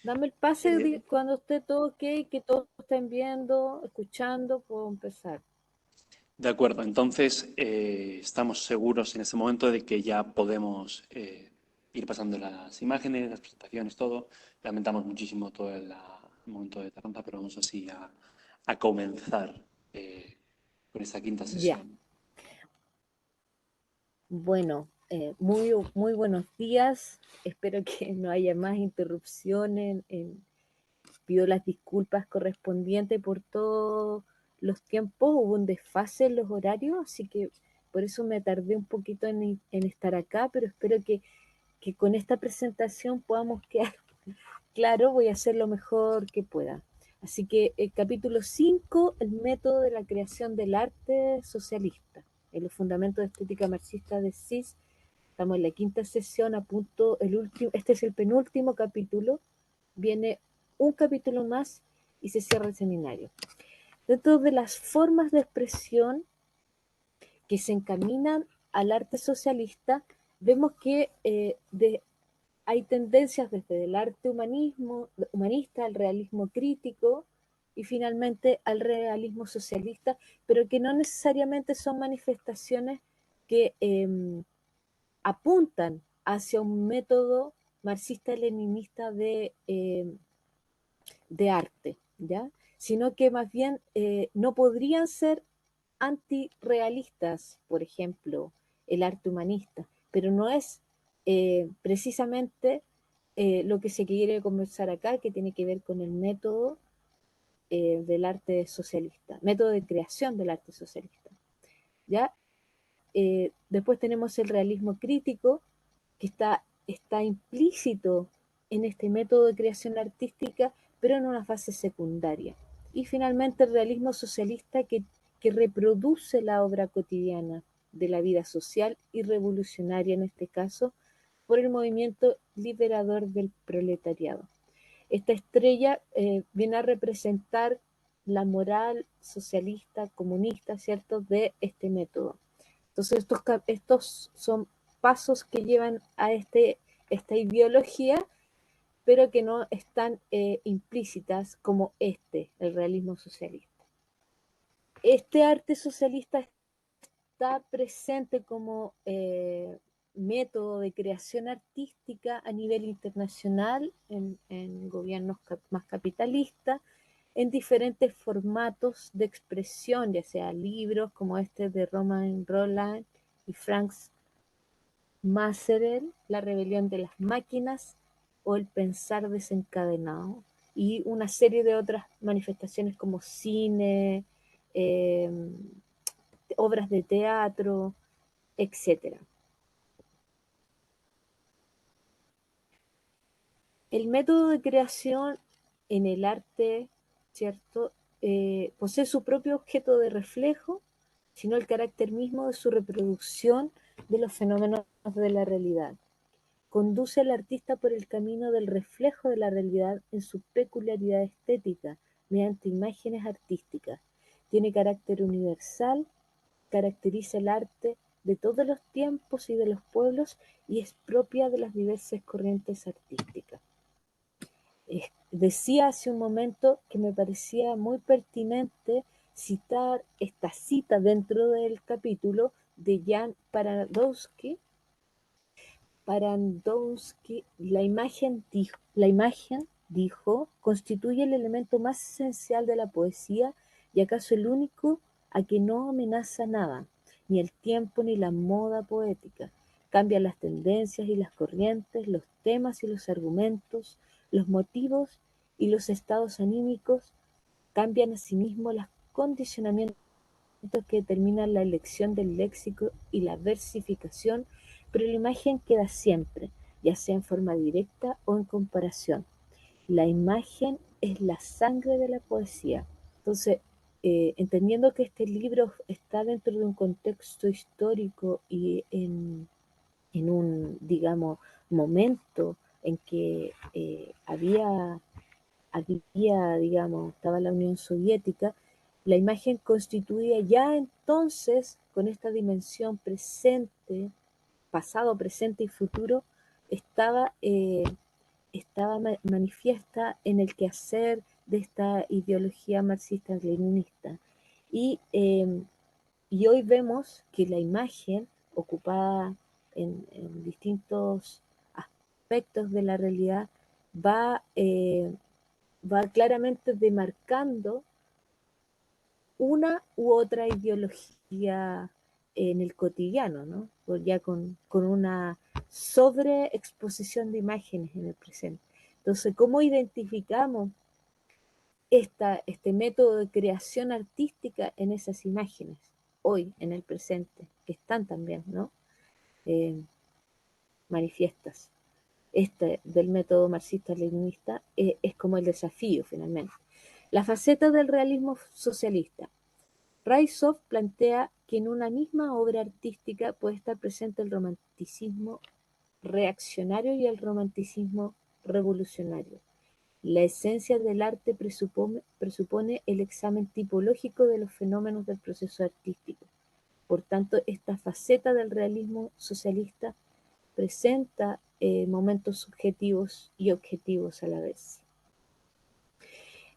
Dame el pase cuando esté todo ok, que todos estén viendo, escuchando, puedo empezar. De acuerdo, entonces estamos seguros en este momento de que ya podemos ir pasando las imágenes, las presentaciones, todo. Lamentamos muchísimo todo el momento de tardanza, pero vamos así a comenzar con esta quinta Ya, sesión. bueno, muy buenos días. Espero que no haya más interrupciones. Pido las disculpas correspondientes por todos los tiempos. Hubo un desfase en los horarios, así que por eso me tardé un poquito en estar acá, pero espero que con esta presentación podamos quedar claro. Voy a hacer lo mejor que pueda. Así que el capítulo 5, el método de la creación del arte socialista, en los fundamentos de estética marxista de Sis. Estamos en la quinta sesión, a punto, este es el penúltimo capítulo, viene un capítulo más y se cierra el seminario. Dentro de las formas de expresión que se encaminan al arte socialista, vemos que hay tendencias desde el arte humanista al realismo crítico y finalmente al realismo socialista, pero que no necesariamente son manifestaciones que apuntan hacia un método marxista-leninista de arte, ¿ya? Sino que más bien no podrían ser antirrealistas, por ejemplo, el arte humanista, pero no es precisamente lo que se quiere conversar acá, que tiene que ver con el método del arte socialista, método de creación del arte socialista. ¿Ya? Después tenemos el realismo crítico, que está implícito en este método de creación artística, pero en una fase secundaria. Y finalmente el realismo socialista, que reproduce la obra cotidiana de la vida social y revolucionaria, en este caso, por el movimiento liberador del proletariado. Esta estrella viene a representar la moral socialista, comunista, ¿cierto?, de este método. Entonces estos son pasos que llevan a esta ideología, pero que no están implícitas como el realismo socialista. Este arte socialista está presente como método de creación artística a nivel internacional en gobiernos más capitalistas, en diferentes formatos de expresión, ya sea libros como este de Roman Roland y Franz Maserel, La rebelión de las máquinas o El pensar desencadenado, y una serie de otras manifestaciones como cine, eh, obras de teatro, etcétera. El método de creación en el arte, ¿cierto?, posee su propio objeto de reflejo, sino el carácter mismo de su reproducción de los fenómenos de la realidad. Conduce al artista por el camino del reflejo de la realidad en su peculiaridad estética, mediante imágenes artísticas. Tiene carácter universal, caracteriza el arte de todos los tiempos y de los pueblos y es propia de las diversas corrientes artísticas. Decía hace un momento que me parecía muy pertinente citar esta cita dentro del capítulo de Jan Paradowski. La imagen, dijo, constituye el elemento más esencial de la poesía y acaso el único a que no amenaza nada, ni el tiempo ni la moda poética. Cambian las tendencias y las corrientes, los temas y los argumentos, los motivos y los estados anímicos, cambian asimismo los condicionamientos que determinan la elección del léxico y la versificación, pero la imagen queda siempre, ya sea en forma directa o en comparación. La imagen es la sangre de la poesía. Entonces, entendiendo que este libro está dentro de un contexto histórico y en un, digamos, momento en que digamos, estaba la Unión Soviética, la imagen constituía ya entonces, con esta dimensión presente, pasado, presente y futuro, estaba estaba manifiesta en el quehacer de esta ideología marxista-leninista. Y hoy vemos que la imagen ocupada en distintos aspectos de la realidad va claramente demarcando una u otra ideología en el cotidiano, ¿no? Ya con una sobreexposición de imágenes en el presente. Entonces, ¿cómo identificamos este método de creación artística en esas imágenes, hoy, en el presente, que están también, ¿no? Manifiestas? Este del método marxista-leninista es como el desafío, finalmente. La faceta del realismo socialista. Raisov plantea que en una misma obra artística puede estar presente el romanticismo reaccionario y el romanticismo revolucionario. La esencia del arte presupone el examen tipológico de los fenómenos del proceso artístico. Por tanto, esta faceta del realismo socialista presenta momentos subjetivos y objetivos a la vez.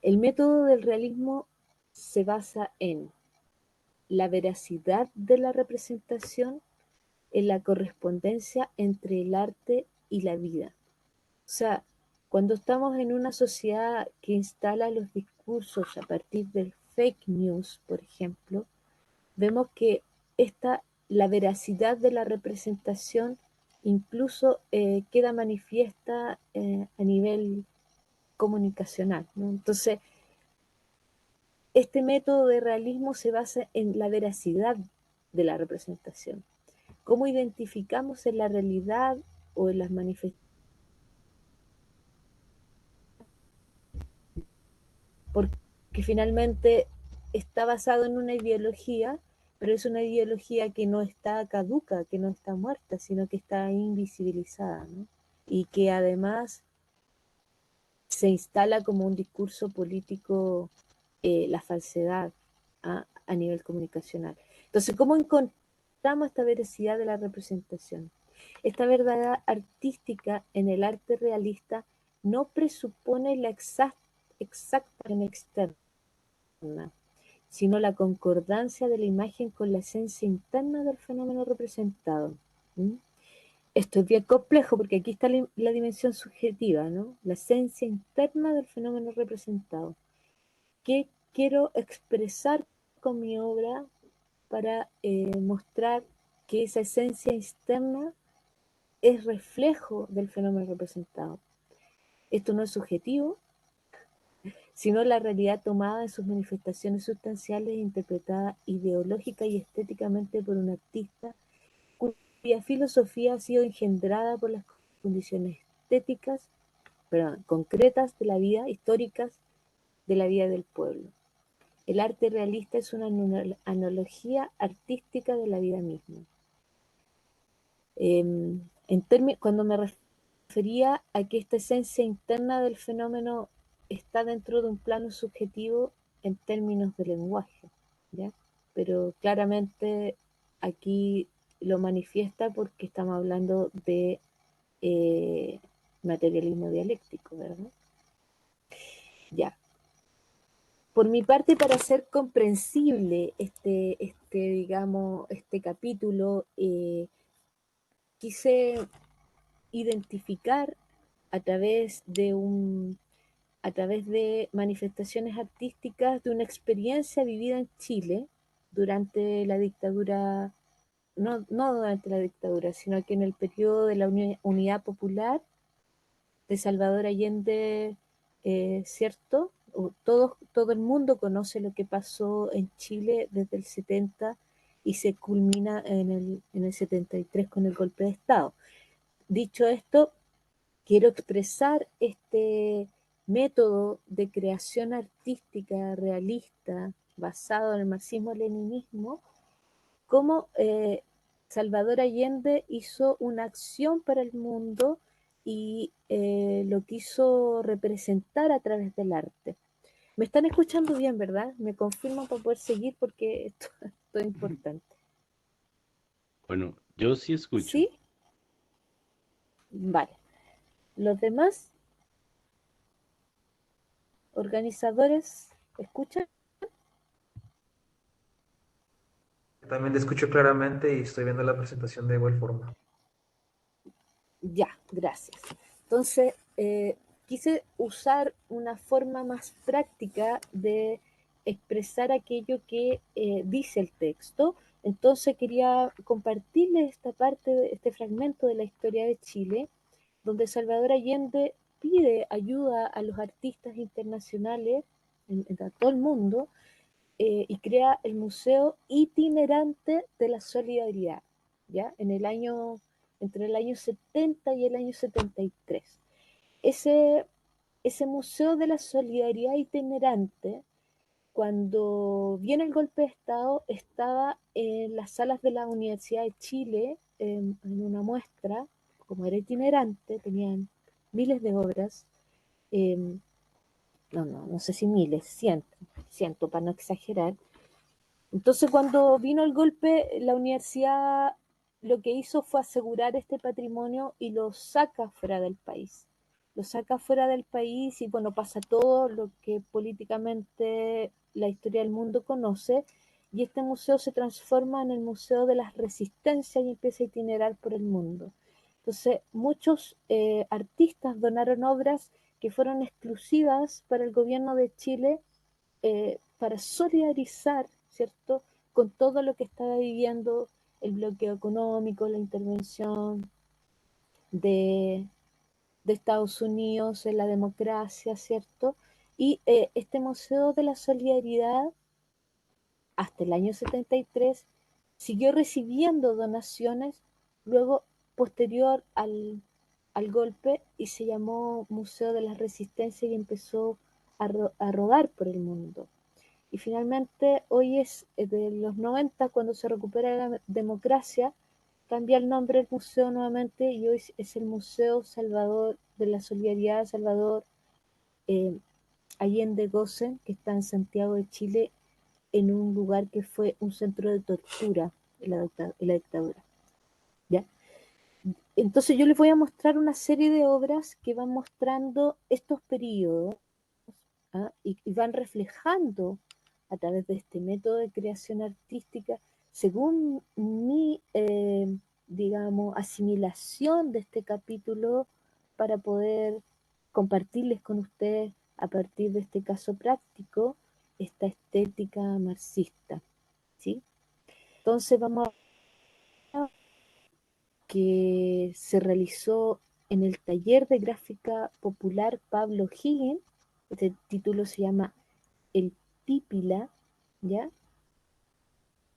El método del realismo se basa en la veracidad de la representación, en la correspondencia entre el arte y la vida. O sea, cuando estamos en una sociedad que instala los discursos a partir del fake news, por ejemplo, vemos que la veracidad de la representación incluso queda manifiesta a nivel comunicacional, ¿no? Entonces, este método de realismo se basa en la veracidad de la representación. ¿Cómo identificamos en la realidad o en las manifestaciones? Porque finalmente está basado en una ideología, pero es una ideología que no está caduca, que no está muerta, sino que está invisibilizada, ¿no? Y que además se instala como un discurso político la falsedad a nivel comunicacional. Entonces, ¿cómo encontramos esta veracidad de la representación? Esta verdad artística en el arte realista no presupone la exacta externa, sino la concordancia de la imagen con la esencia interna del fenómeno representado. ¿Mm? Esto es bien complejo porque aquí está la dimensión subjetiva, ¿no? La esencia interna del fenómeno representado. ¿Qué quiero expresar con mi obra para mostrar que esa esencia externa es reflejo del fenómeno representado? Esto no es subjetivo, sino la realidad tomada en sus manifestaciones sustanciales e interpretada ideológica y estéticamente por un artista cuya filosofía ha sido engendrada por las condiciones estéticas, concretas de la vida, históricas de la vida del pueblo. El arte realista es una analogía artística de la vida misma. Cuando me refería a que esta esencia interna del fenómeno está dentro de un plano subjetivo en términos de lenguaje, ¿ya? Pero claramente aquí lo manifiesta porque estamos hablando de materialismo dialéctico, ¿verdad? Ya. Por mi parte, para hacer comprensible digamos, este capítulo, quise identificar a través a través de manifestaciones artísticas de una experiencia vivida en Chile durante la dictadura, no durante la dictadura, sino que en el periodo de la Unidad Popular de Salvador Allende, ¿cierto? Todo el mundo conoce lo que pasó en Chile desde el 70 y se culmina en el 73 con el golpe de Estado. Dicho esto, quiero expresar este método de creación artística realista basado en el marxismo-leninismo, cómo Salvador Allende hizo una acción para el mundo y lo quiso representar a través del arte. Me están escuchando bien, ¿verdad? Me confirman para poder seguir porque esto es importante. Bueno, yo sí escucho. ¿Sí? Vale. ¿Los demás? organizadores, ¿escuchan? También te escucho claramente y estoy viendo la presentación de igual forma. Ya, gracias. Entonces, quise usar una forma más práctica de expresar aquello que dice el texto. Entonces quería compartirles esta parte, este fragmento de la historia de Chile, donde Salvador Allende pide ayuda a los artistas internacionales a todo el mundo, y crea el Museo Itinerante de la Solidaridad, ¿ya? Entre el año 70 y el año 73. Ese, ese Museo de la Solidaridad Itinerante, cuando viene el golpe de Estado, estaba en las salas de la Universidad de Chile, en una muestra. Como era itinerante, tenían miles de obras, eh, no sé si miles, cientos para no exagerar. Entonces, cuando vino el golpe, la universidad lo que hizo fue asegurar este patrimonio y lo saca fuera del país. Lo saca fuera del país y, bueno, pasa todo lo que políticamente la historia del mundo conoce, y este museo se transforma en el Museo de las Resistencias y empieza a itinerar por el mundo. Entonces, muchos artistas donaron obras que fueron exclusivas para el gobierno de Chile, para solidarizar, ¿cierto?, con todo lo que estaba viviendo el bloqueo económico, la intervención de, de Estados Unidos en la democracia, ¿cierto? Y este Museo de la Solidaridad, hasta el año 73, siguió recibiendo donaciones, luego posterior al golpe, y se llamó Museo de la Resistencia y empezó a rodar por el mundo. Y finalmente, hoy es de los 90, cuando se recupera la democracia, cambia el nombre del museo nuevamente y hoy es el Museo Salvador de la Solidaridad Salvador Allende Gossen, que está en Santiago de Chile, en un lugar que fue un centro de tortura en la dictadura. ¿Ya? Entonces yo les voy a mostrar una serie de obras que van mostrando estos periodos, ¿ah? Y van reflejando a través de este método de creación artística, según mi, digamos, asimilación de este capítulo, para poder compartirles con ustedes, a partir de este caso práctico, esta estética marxista, ¿sí? Entonces vamos a ver que se realizó en el taller de gráfica popular Pablo Higgins. Este título se llama El Pípila, ¿ya?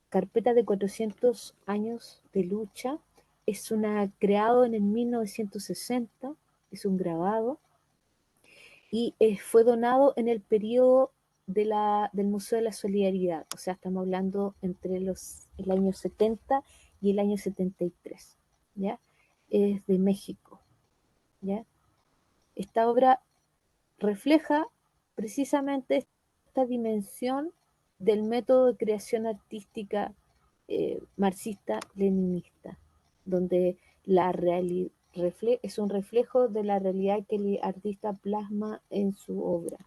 Carpeta de 400 años de lucha. Es creado en el 1960, es un grabado, y fue donado en el periodo del Museo de la Solidaridad. O sea, estamos hablando entre el año 70 y el año 73, ¿ya? Es de México, ¿ya? Esta obra refleja precisamente esta dimensión del método de creación artística marxista-leninista, donde es un reflejo de la realidad que el artista plasma en su obra.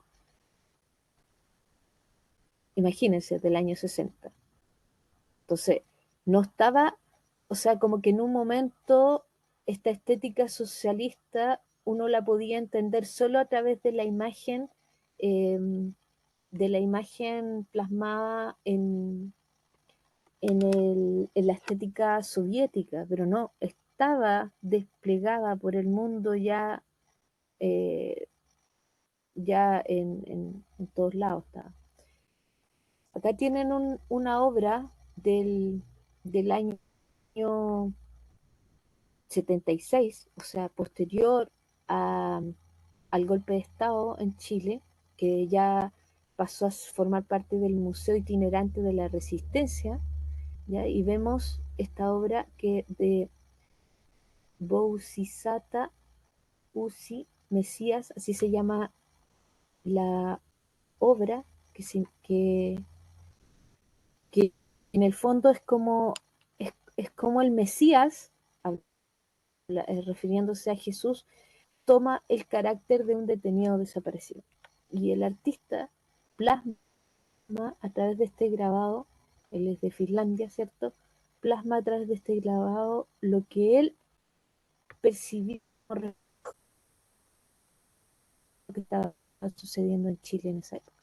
Imagínense, del año 60. Entonces, no estaba, o sea, como que en un momento esta estética socialista uno la podía entender solo a través eh, de la imagen plasmada en la estética soviética, pero no, estaba desplegada por el mundo ya, eh, ya en todos lados estaba. Acá tienen una obra del año 76, o sea, posterior al golpe de Estado en Chile, que ya pasó a formar parte del Museo Itinerante de la Resistencia, ¿ya? Y vemos esta obra que de Bousizzata Uzi Mesías, así se llama la obra, que en el fondo es como el Mesías, refiriéndose a Jesús, toma el carácter de un detenido desaparecido. y el artista plasma a través de este grabado, él es de Finlandia, ¿cierto? Plasma a través de este grabado lo que él percibió lo que estaba sucediendo en Chile en esa época.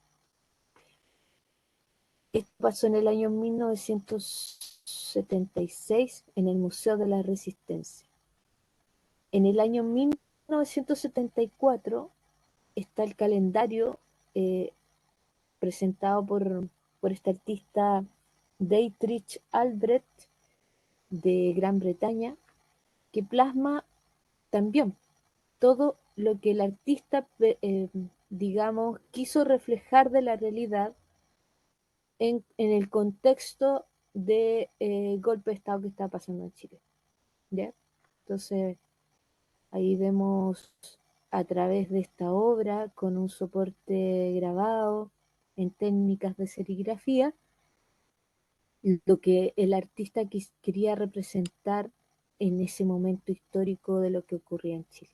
Esto pasó en el año 1976 en el Museo de la Resistencia. En el año 1974 está el calendario presentado por este artista Dietrich Albrecht de Gran Bretaña, que plasma también todo lo que el artista, digamos, quiso reflejar de la realidad en el contexto de golpe de Estado que está pasando en Chile. ¿Ya? Entonces, ahí vemos a través de esta obra, con un soporte grabado en técnicas de serigrafía, lo que el artista quería representar en ese momento histórico de lo que ocurría en Chile.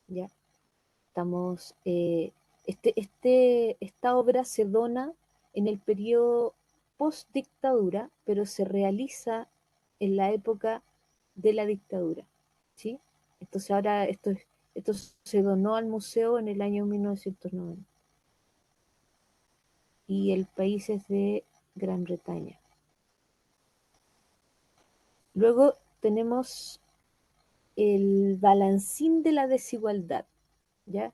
¿Ya? Estamos, esta obra se dona en el periodo post-dictadura, pero se realiza en la época de la dictadura. ¿Sí? Entonces ahora esto se donó al museo en el año 1990. Y el país es de Gran Bretaña. Luego tenemos el balancín de la desigualdad, ¿ya?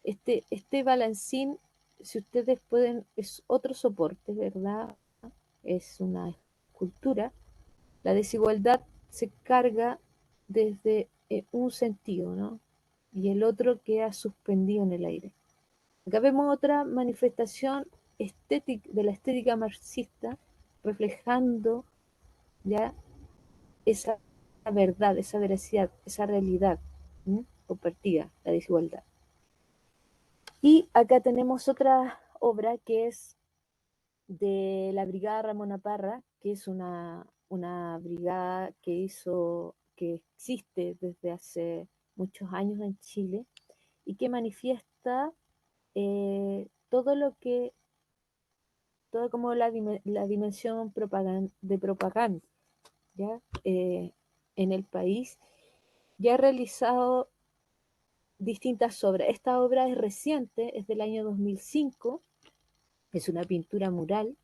Este balancín, si ustedes pueden, es otro soporte, ¿verdad? Es una escultura. La desigualdad se carga desde un sentido, ¿no? Y el otro queda suspendido en el aire. Acá vemos otra manifestación estética, de la estética marxista, reflejando ya esa verdad, esa veracidad, esa realidad compartida, la desigualdad. Y acá tenemos otra obra que es de la Brigada Ramona Parra, que es una brigada que existe desde hace muchos años en Chile y que manifiesta toda como la dimensión de propaganda, ¿ya? En el país. Ya ha realizado distintas obras. Esta obra es reciente, es del año 2005, es una pintura mural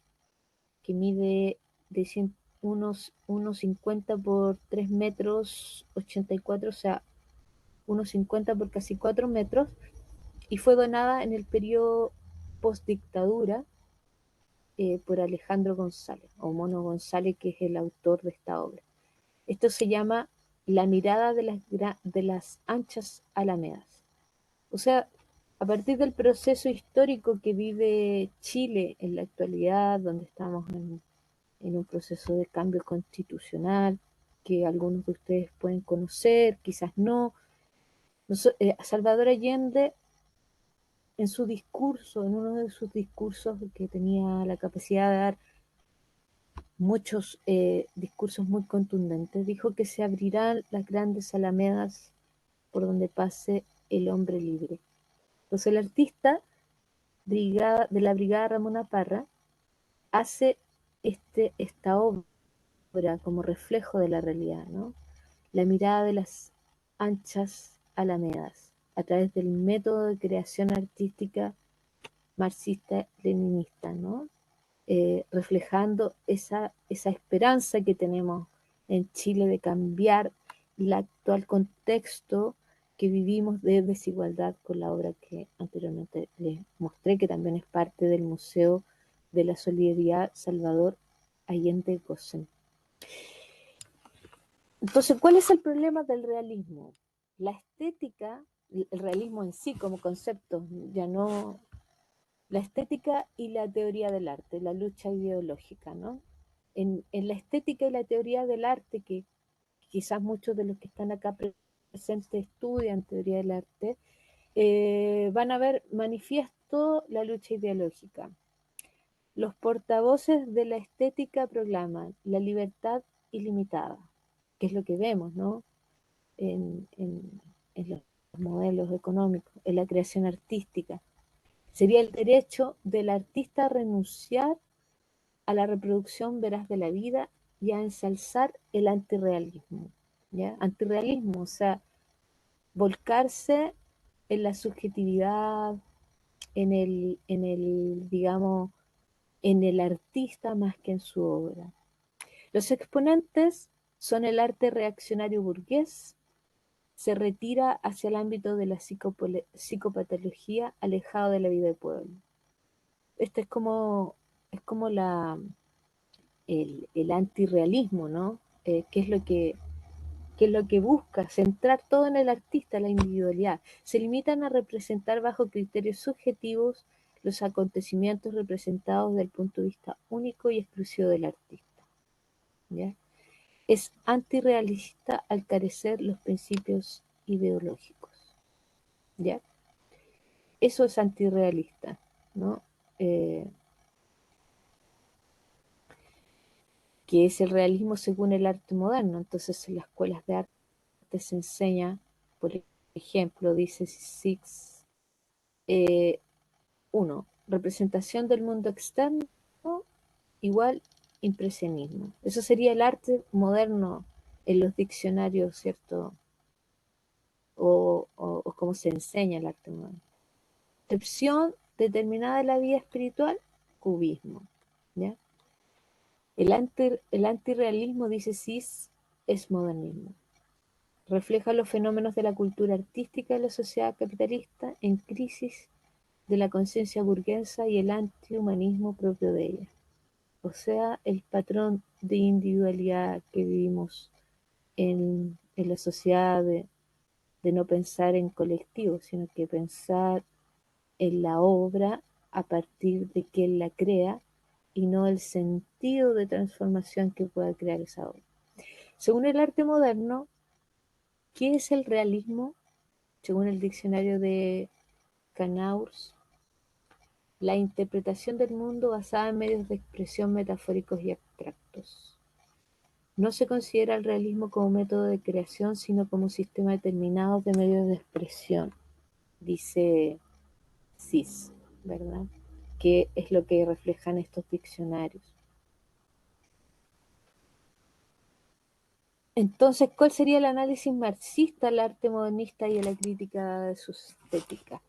que mide de unos 1,50 por 3 metros 84, o sea, 1,50 por casi 4 metros, y fue donada en el periodo post-dictadura por Alejandro González, o Mono González, que es el autor de esta obra. Esto se llama La mirada de las anchas alamedas. O sea, a partir del proceso histórico que vive Chile en la actualidad, donde estamos en un proceso de cambio constitucional, que algunos de ustedes pueden conocer, quizás no. Salvador Allende, en su discurso, en uno de sus discursos, que tenía la capacidad de dar muchos discursos muy contundentes, dijo que se abrirán las grandes alamedas por donde pase el hombre libre. Entonces el artista de la Brigada Ramona Parra hace esta obra como reflejo de la realidad, ¿no? La mirada de las anchas alamedas a través del método de creación artística marxista-leninista, ¿no? Reflejando esa esperanza que tenemos en Chile de cambiar el actual contexto que vivimos de desigualdad, con la obra que anteriormente les mostré, que también es parte del Museo de la Solidaridad Salvador Allende Gossen. Entonces, ¿cuál es el problema del realismo? La estética, el realismo en sí como concepto, ya no la estética y la teoría del arte, la lucha ideológica, ¿no? En la estética y la teoría del arte, que quizás muchos de los que están acá presentes estudian teoría del arte, van a ver manifiesto la lucha ideológica. Los portavoces de la estética proclaman la libertad ilimitada, que es lo que vemos, ¿no? En los modelos económicos, en la creación artística. Sería el derecho del artista a renunciar a la reproducción veraz de la vida y a ensalzar el antirrealismo. ¿Ya? Antirrealismo, o sea, volcarse en la subjetividad, digamos, en el artista más que en su obra. Los exponentes son el arte reaccionario burgués, se retira hacia el ámbito de la psicopatología, alejado de la vida de pueblo. Este es como el antirrealismo, ¿no? ¿Qué es lo que busca? Centrar todo en el artista, la individualidad. Se limitan a representar bajo criterios subjetivos los acontecimientos representados desde el punto de vista único y exclusivo del artista. ¿Ya? Es antirrealista al carecer los principios ideológicos. ¿Ya? Eso es antirrealista, ¿no? Que es el realismo según el arte moderno. Entonces, en las escuelas de arte se enseña, por ejemplo, dice Six, 1. Representación del mundo externo igual impresionismo. Eso sería el arte moderno en los diccionarios, ¿cierto? O cómo se enseña el arte moderno. Concepción determinada de la vida espiritual, cubismo. ¿Ya? El antirrealismo, dice Cis, es modernismo. Refleja los fenómenos de la cultura artística de la sociedad capitalista en crisis de la conciencia burguesa y el antihumanismo propio de ella. O sea, el patrón de individualidad que vivimos en la sociedad de no pensar en colectivo, sino que pensar en la obra a partir de quien la crea y no el sentido de transformación que pueda crear esa obra. Según el arte moderno, ¿qué es el realismo? Según el diccionario de Knaus, la interpretación del mundo basada en medios de expresión metafóricos y abstractos. No se considera el realismo como método de creación, sino como sistema determinado de medios de expresión, dice Cis, ¿verdad? Que es lo que reflejan estos diccionarios. Entonces, ¿cuál sería el análisis marxista al arte modernista y a la crítica de su estética?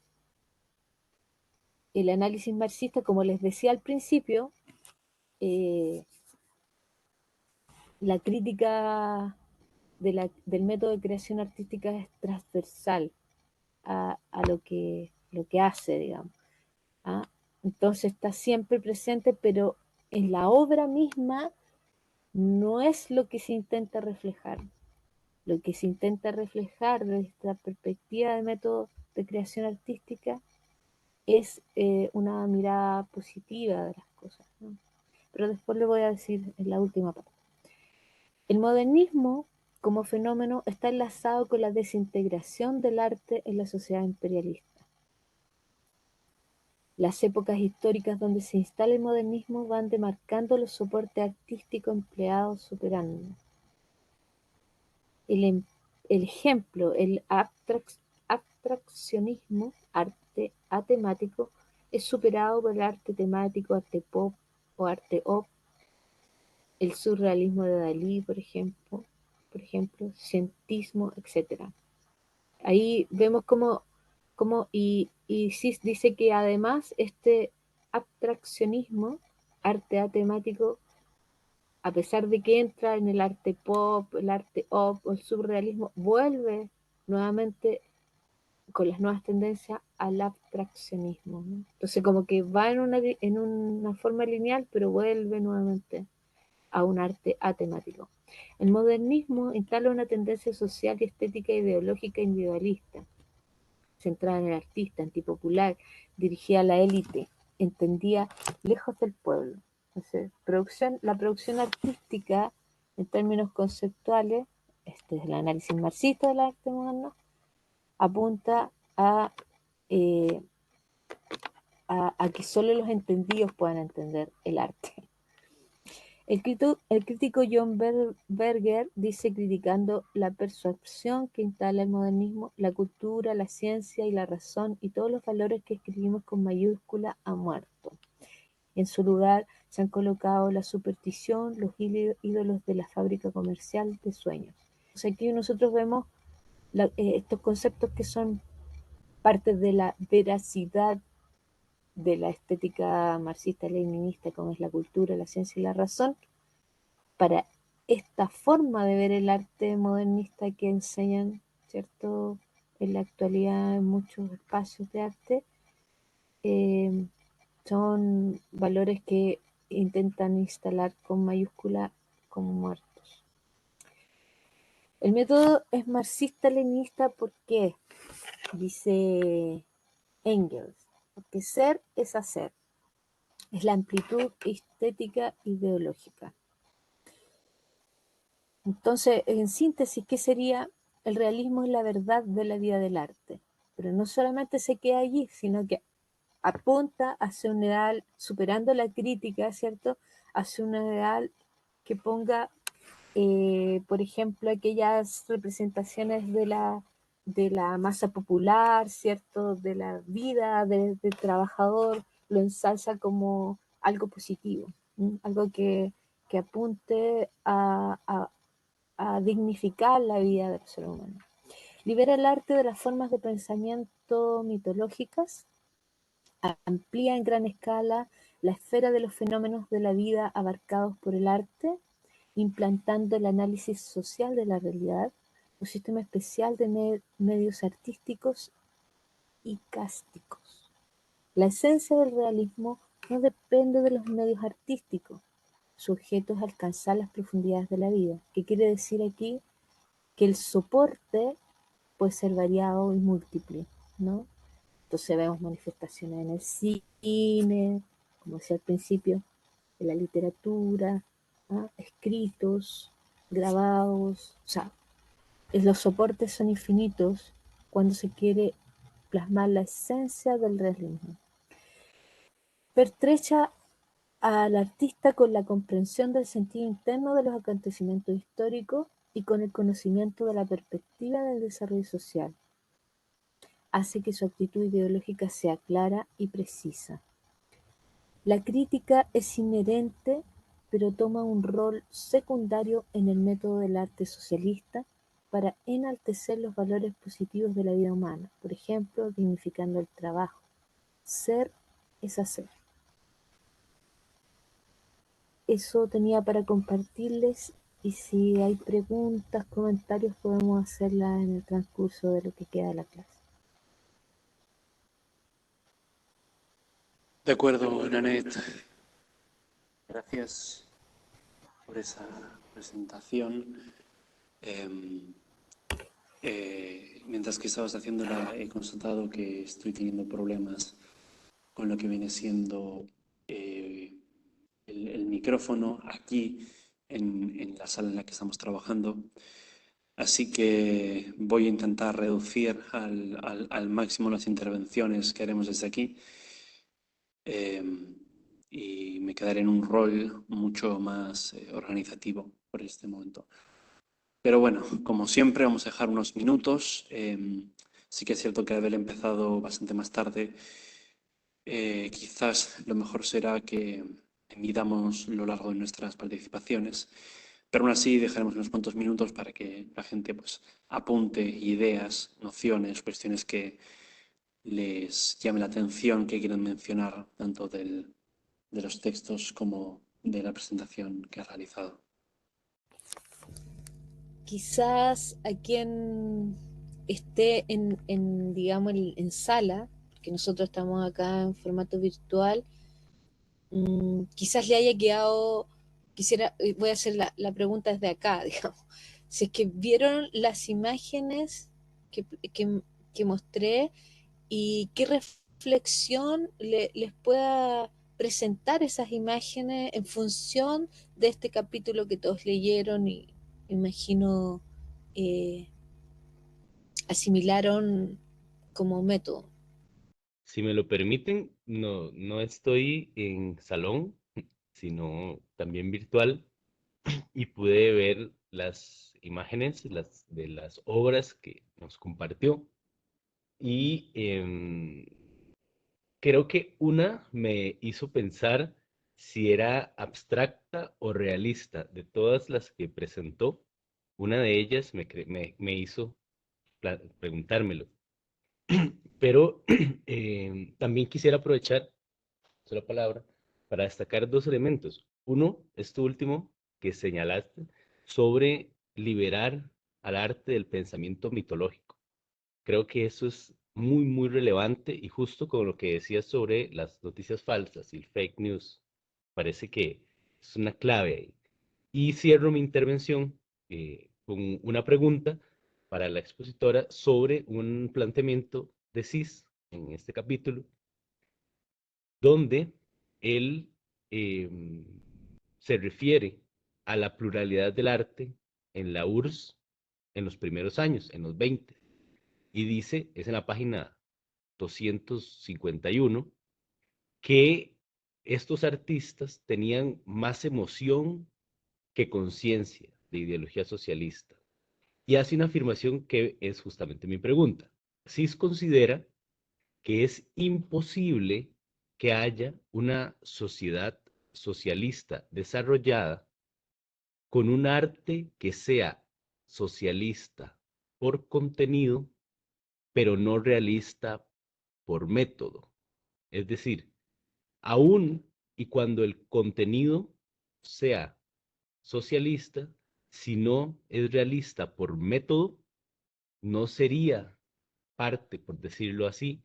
El análisis marxista, como les decía al principio, la crítica del método de creación artística es transversal a lo que hace, digamos. ¿Ah? Entonces está siempre presente, pero en la obra misma no es lo que se intenta reflejar. Lo que se intenta reflejar desde esta perspectiva de método de creación artística es una mirada positiva de las cosas, ¿no? Pero después le voy a decir en la última parte. El modernismo como fenómeno está enlazado con la desintegración del arte en la sociedad imperialista. Las épocas históricas donde se instala el modernismo van demarcando los soportes artísticos empleados superando. El ejemplo, el abstraccionismo, arte atemático, es superado por el arte temático, arte pop o arte op, el surrealismo de Dalí, por ejemplo, cientismo, etc. Ahí vemos y Cis dice que además este abstraccionismo, arte atemático, a pesar de que entra en el arte pop, el arte op o el surrealismo, vuelve nuevamente con las nuevas tendencias al abstraccionismo, ¿no? Entonces como que va en una forma lineal, pero vuelve nuevamente a un arte atemático. El modernismo instala una tendencia social y estética ideológica individualista, centrada en el artista, antipopular, dirigida a la élite, entendía lejos del pueblo. Entonces, la producción artística, en términos conceptuales, este es el análisis marxista del arte moderno, apunta eh, a que solo los entendidos puedan entender el arte. El crítico John Berger dice, criticando la persuasión que instala el modernismo, la cultura, la ciencia y la razón y todos los valores que escribimos con mayúscula han muerto. En su lugar se han colocado la superstición, los ídolos de la fábrica comercial de sueños. O sea, aquí nosotros vemos estos conceptos que son parte de la veracidad de la estética marxista-leninista, como es la cultura, la ciencia y la razón, para esta forma de ver el arte modernista que enseñan, ¿cierto?, en la actualidad en muchos espacios de arte, eh, son valores que intentan instalar con mayúscula como muertos. El método es marxista-leninista porque, dice Engels, porque ser es hacer, es la amplitud estética ideológica. Entonces, en síntesis, ¿qué sería? El realismo es la verdad de la vida del arte, pero no solamente se queda allí, sino que apunta hacia un ideal, superando la crítica, ¿cierto? Hacia un ideal que ponga, por ejemplo, aquellas representaciones de la masa popular, ¿cierto? De la vida del trabajador, lo ensalza como algo positivo, ¿sí? Algo que apunte a dignificar la vida del ser humano. Libera el arte de las formas de pensamiento mitológicas, amplía en gran escala la esfera de los fenómenos de la vida abarcados por el arte, implantando el análisis social de la realidad, un sistema especial de medios artísticos y cásticos. La esencia del realismo no depende de los medios artísticos, su objeto es alcanzar las profundidades de la vida. ¿Qué quiere decir aquí? Que el soporte puede ser variado y múltiple, ¿no? Entonces vemos manifestaciones en el cine, como decía al principio, en la literatura, ¿no? Escritos, grabados, o sea, los soportes son infinitos cuando se quiere plasmar la esencia del realismo. Pertrecha al artista con la comprensión del sentido interno de los acontecimientos históricos y con el conocimiento de la perspectiva del desarrollo social. Hace que su actitud ideológica sea clara y precisa. La crítica es inherente, pero toma un rol secundario en el método del arte socialista para enaltecer los valores positivos de la vida humana, por ejemplo, dignificando el trabajo. Ser es hacer. Eso tenía para compartirles y si hay preguntas, comentarios, podemos hacerlas en el transcurso de lo que queda de la clase. De acuerdo, Nanet. Gracias por esa presentación. Mientras que estabas haciéndola, he constatado que estoy teniendo problemas con lo que viene siendo el micrófono aquí en la sala en la que estamos trabajando. Así que voy a intentar reducir al máximo las intervenciones que haremos desde aquí. Y me quedaré en un rol mucho más organizativo por este momento. Pero bueno, como siempre, vamos a dejar unos minutos. Sí que es cierto que al haber empezado bastante más tarde, quizás lo mejor será que midamos lo largo de nuestras participaciones, pero aún así dejaremos unos cuantos minutos para que la gente pues, apunte ideas, nociones, cuestiones que les llame la atención, que quieran mencionar, tanto de los textos como de la presentación que ha realizado. Quizás a quien esté digamos, en sala, porque nosotros estamos acá en formato virtual, quizás le haya quedado, voy a hacer la pregunta desde acá, digamos, si es que vieron las imágenes que, que, que mostré y qué reflexión les pueda presentar esas imágenes en función de este capítulo que todos leyeron y imagino eh, asimilaron como método. Si me lo permiten, no estoy en salón, sino también virtual, y pude ver las imágenes de las obras que nos compartió. Y creo que una me hizo pensar si era abstracta o realista. De todas las que presentó, una de ellas me hizo preguntármelo. Pero también quisiera aprovechar la palabra para destacar dos elementos. Uno, esto último que señalaste sobre liberar al arte del pensamiento mitológico. Creo que eso es muy, muy relevante y justo con lo que decías sobre las noticias falsas y el fake news. Parece que es una clave ahí. Y cierro mi intervención con una pregunta para la expositora sobre un planteamiento de CIS en este capítulo, donde él eh, se refiere a la pluralidad del arte en la URSS en los primeros años, en los 20, y dice, es en la página 251, que estos artistas tenían más emoción que conciencia de ideología socialista. Y hace una afirmación que es justamente mi pregunta. ¿CIS considera que es imposible que haya una sociedad socialista desarrollada con un arte que sea socialista por contenido, pero no realista por método? Es decir, aún y cuando el contenido sea socialista, si no es realista por método, no sería parte, por decirlo así,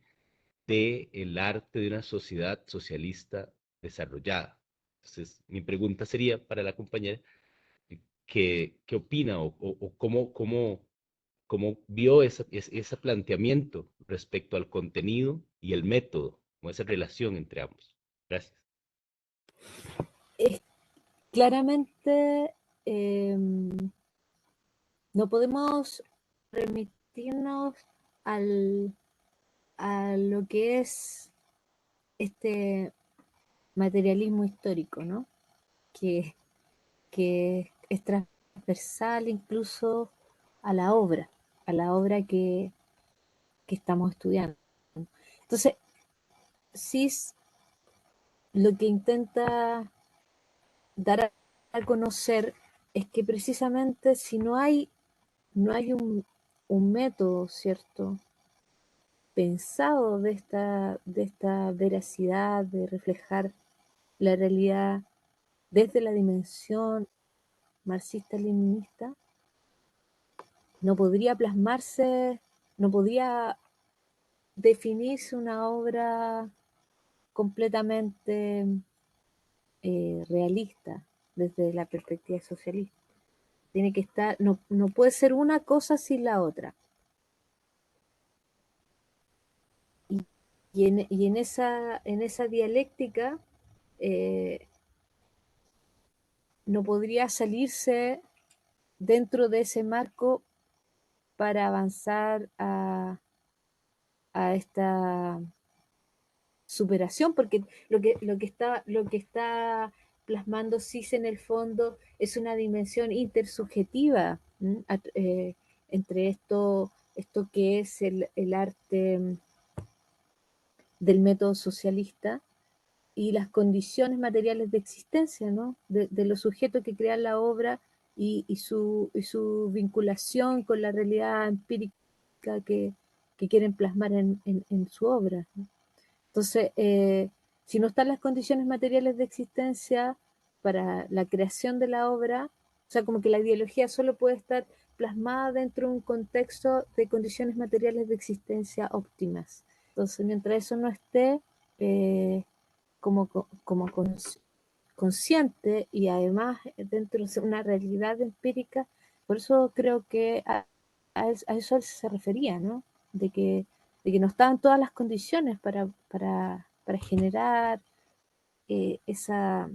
del arte de una sociedad socialista desarrollada. Entonces, mi pregunta sería para la compañera, ¿qué opina o cómo vio ese planteamiento respecto al contenido y el método, o esa relación entre ambos? Gracias. Claramente no podemos remitirnos a lo que es este materialismo histórico, ¿no? Que, que es transversal incluso a la obra que estamos estudiando. Entonces, CIS lo que intenta dar a conocer es que precisamente si no hay un método, ¿cierto?, pensado de esta veracidad, de reflejar la realidad desde la dimensión marxista-leninista, no podría plasmarse, no podría definirse una obra completamente realista desde la perspectiva socialista. Tiene que estar, no puede ser una cosa sin la otra. Y en esa dialéctica no podría salirse dentro de ese marco para avanzar a esta superación, porque lo que está plasmando CIS en el fondo es una dimensión intersubjetiva entre esto que es el arte del método socialista y las condiciones materiales de existencia, ¿no? De los sujetos que crean la obra y su vinculación con la realidad empírica que quieren plasmar en su obra, ¿no? Entonces, si no están las condiciones materiales de existencia para la creación de la obra, o sea, como que la ideología solo puede estar plasmada dentro de un contexto de condiciones materiales de existencia óptimas. Entonces, mientras eso no esté como consciente y además dentro de una realidad empírica, por eso creo que a eso se refería, ¿no? De que no estaban todas las condiciones para generar esos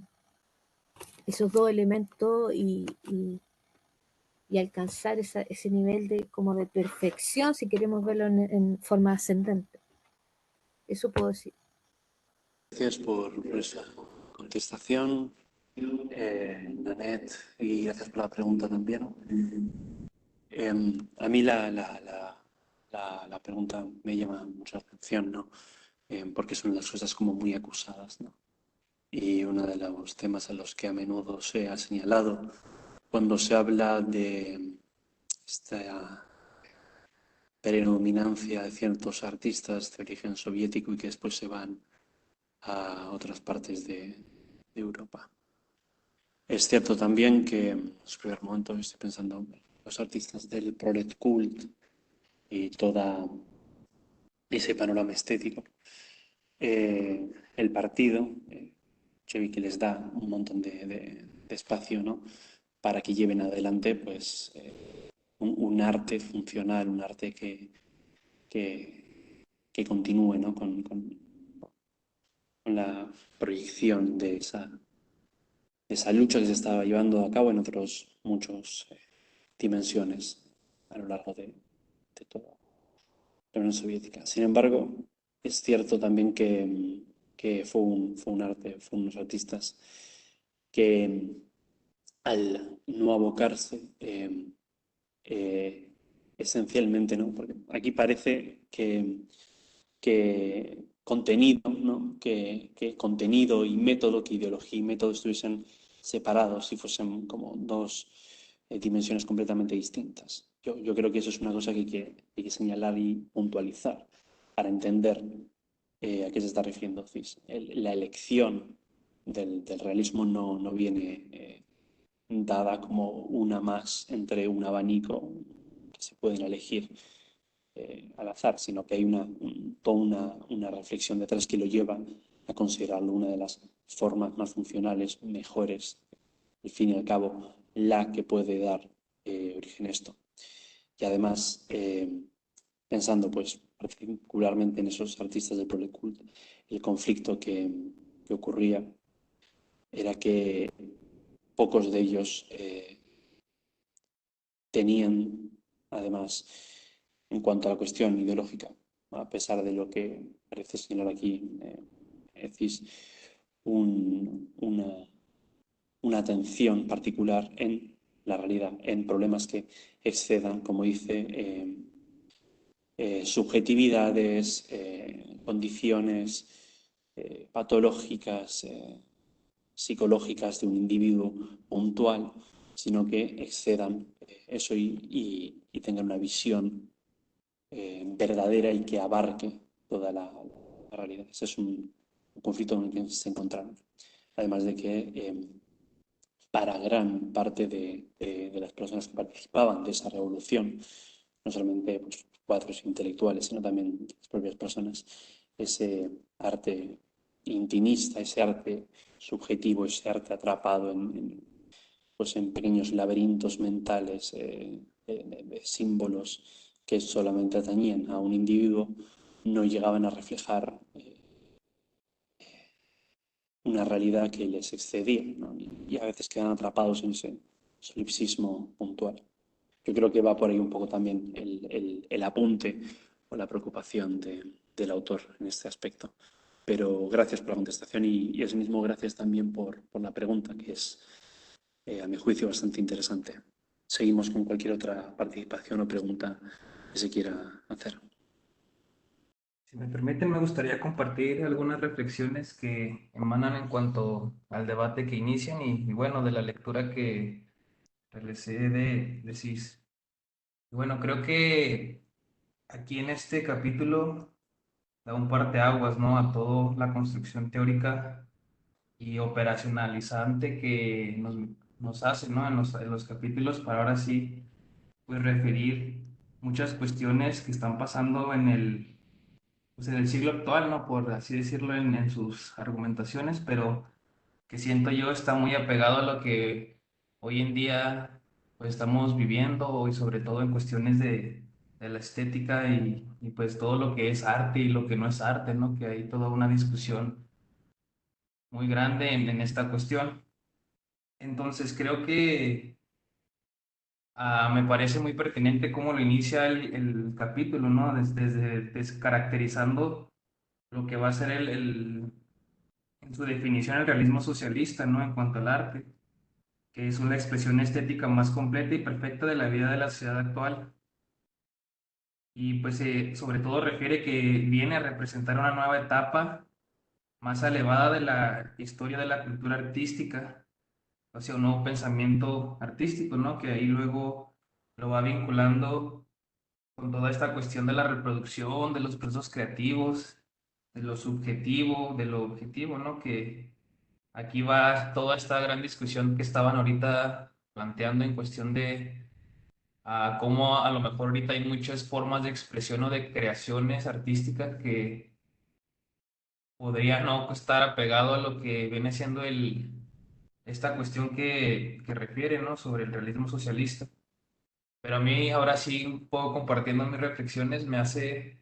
dos elementos y alcanzar ese nivel como de perfección, si queremos verlo en forma ascendente. Eso puedo decir. Gracias por esa contestación. Nanette, y gracias por la pregunta también. A mí la pregunta me llama mucho la atención, ¿no? Porque son las cosas como muy acusadas, ¿no? Y uno de los temas a los que a menudo se ha señalado cuando se habla de esta predominancia de ciertos artistas de origen soviético y que después se van a otras partes de Europa. Es cierto también que en los primeros momentos estoy pensando en los artistas del Prolet Cult y todo ese panorama estético. El partido, yo vi que les da un montón de espacio, ¿no? Para que lleven adelante pues, un arte funcional, un arte que continúe, ¿no? Con la proyección de esa lucha que se estaba llevando a cabo en otros muchos dimensiones a lo largo de toda la Unión Soviética. Sin embargo, es cierto también que fue un arte, fueron unos artistas que al no abocarse esencialmente, ¿no? Porque aquí parece que contenido, ¿no? Que contenido y método, que ideología y método estuviesen separados y fuesen como dos dimensiones completamente distintas. Yo creo que eso es una cosa que hay que señalar y puntualizar para entender a qué se está refiriendo CIS. La elección del realismo no viene dada como una más entre un abanico que se pueden elegir al azar, sino que hay toda una reflexión detrás que lo lleva a considerarlo una de las formas más funcionales, mejores, al fin y al cabo, la que puede dar origen a esto. Y además, pensando pues particularmente en esos artistas del Prolecult, el conflicto que ocurría era que pocos de ellos tenían, además, en cuanto a la cuestión ideológica, a pesar de lo que parece señalar aquí, decís, una atención particular en la realidad, en problemas que excedan, como dice, subjetividades, condiciones patológicas, psicológicas de un individuo puntual, sino que excedan eso y tengan una visión verdadera y que abarque toda la realidad. Ese es un conflicto en el que se encontraron. Además de que para gran parte de las personas que participaban de esa revolución, no solamente pues, cuadros intelectuales, sino también las propias personas, ese arte intimista, ese arte subjetivo, ese arte atrapado pues en pequeños laberintos mentales de símbolos que solamente atañían a un individuo, no llegaban a reflejar una realidad que les excedía, ¿no? Y a veces quedan atrapados en ese solipsismo puntual. Yo creo que va por ahí un poco también el apunte o la preocupación del autor en este aspecto. Pero gracias por la contestación y asimismo gracias también por la pregunta, que es, a mi juicio, bastante interesante. Seguimos con cualquier otra participación o pregunta que se quiera hacer. Si me permiten, me gustaría compartir algunas reflexiones que emanan en cuanto al debate que inician y bueno, de la lectura que realicé de CIS. Y bueno, creo que aquí en este capítulo da un parteaguas, ¿no? A toda la construcción teórica y operacionalizante que nos hace, ¿no? En los capítulos para ahora sí, pues referir muchas cuestiones que están pasando pues en el siglo actual, ¿no? Por así decirlo, en sus argumentaciones, pero que siento yo está muy apegado a lo que hoy en día pues estamos viviendo y sobre todo en cuestiones de la estética y pues todo lo que es arte y lo que no es arte, ¿no? Que hay toda una discusión muy grande en esta cuestión. Entonces creo que me parece muy pertinente cómo lo inicia el capítulo, ¿no? Descaracterizando lo que va a ser en su definición el realismo socialista, ¿no? En cuanto al arte, que es una expresión estética más completa y perfecta de la vida de la sociedad actual. Y pues sobre todo refiere que viene a representar una nueva etapa más elevada de la historia de la cultura artística, o sea, un nuevo pensamiento artístico, ¿no? Que ahí luego lo va vinculando con toda esta cuestión de la reproducción, de los procesos creativos, de lo subjetivo, de lo objetivo, ¿no? Que aquí va toda esta gran discusión que estaban ahorita planteando en cuestión de cómo a lo mejor ahorita hay muchas formas de expresión o de creaciones artísticas que podría no estar apegado a lo que viene siendo esta cuestión que refiere, ¿no? Sobre el realismo socialista. Pero a mí ahora sí, un poco compartiendo mis reflexiones, me hace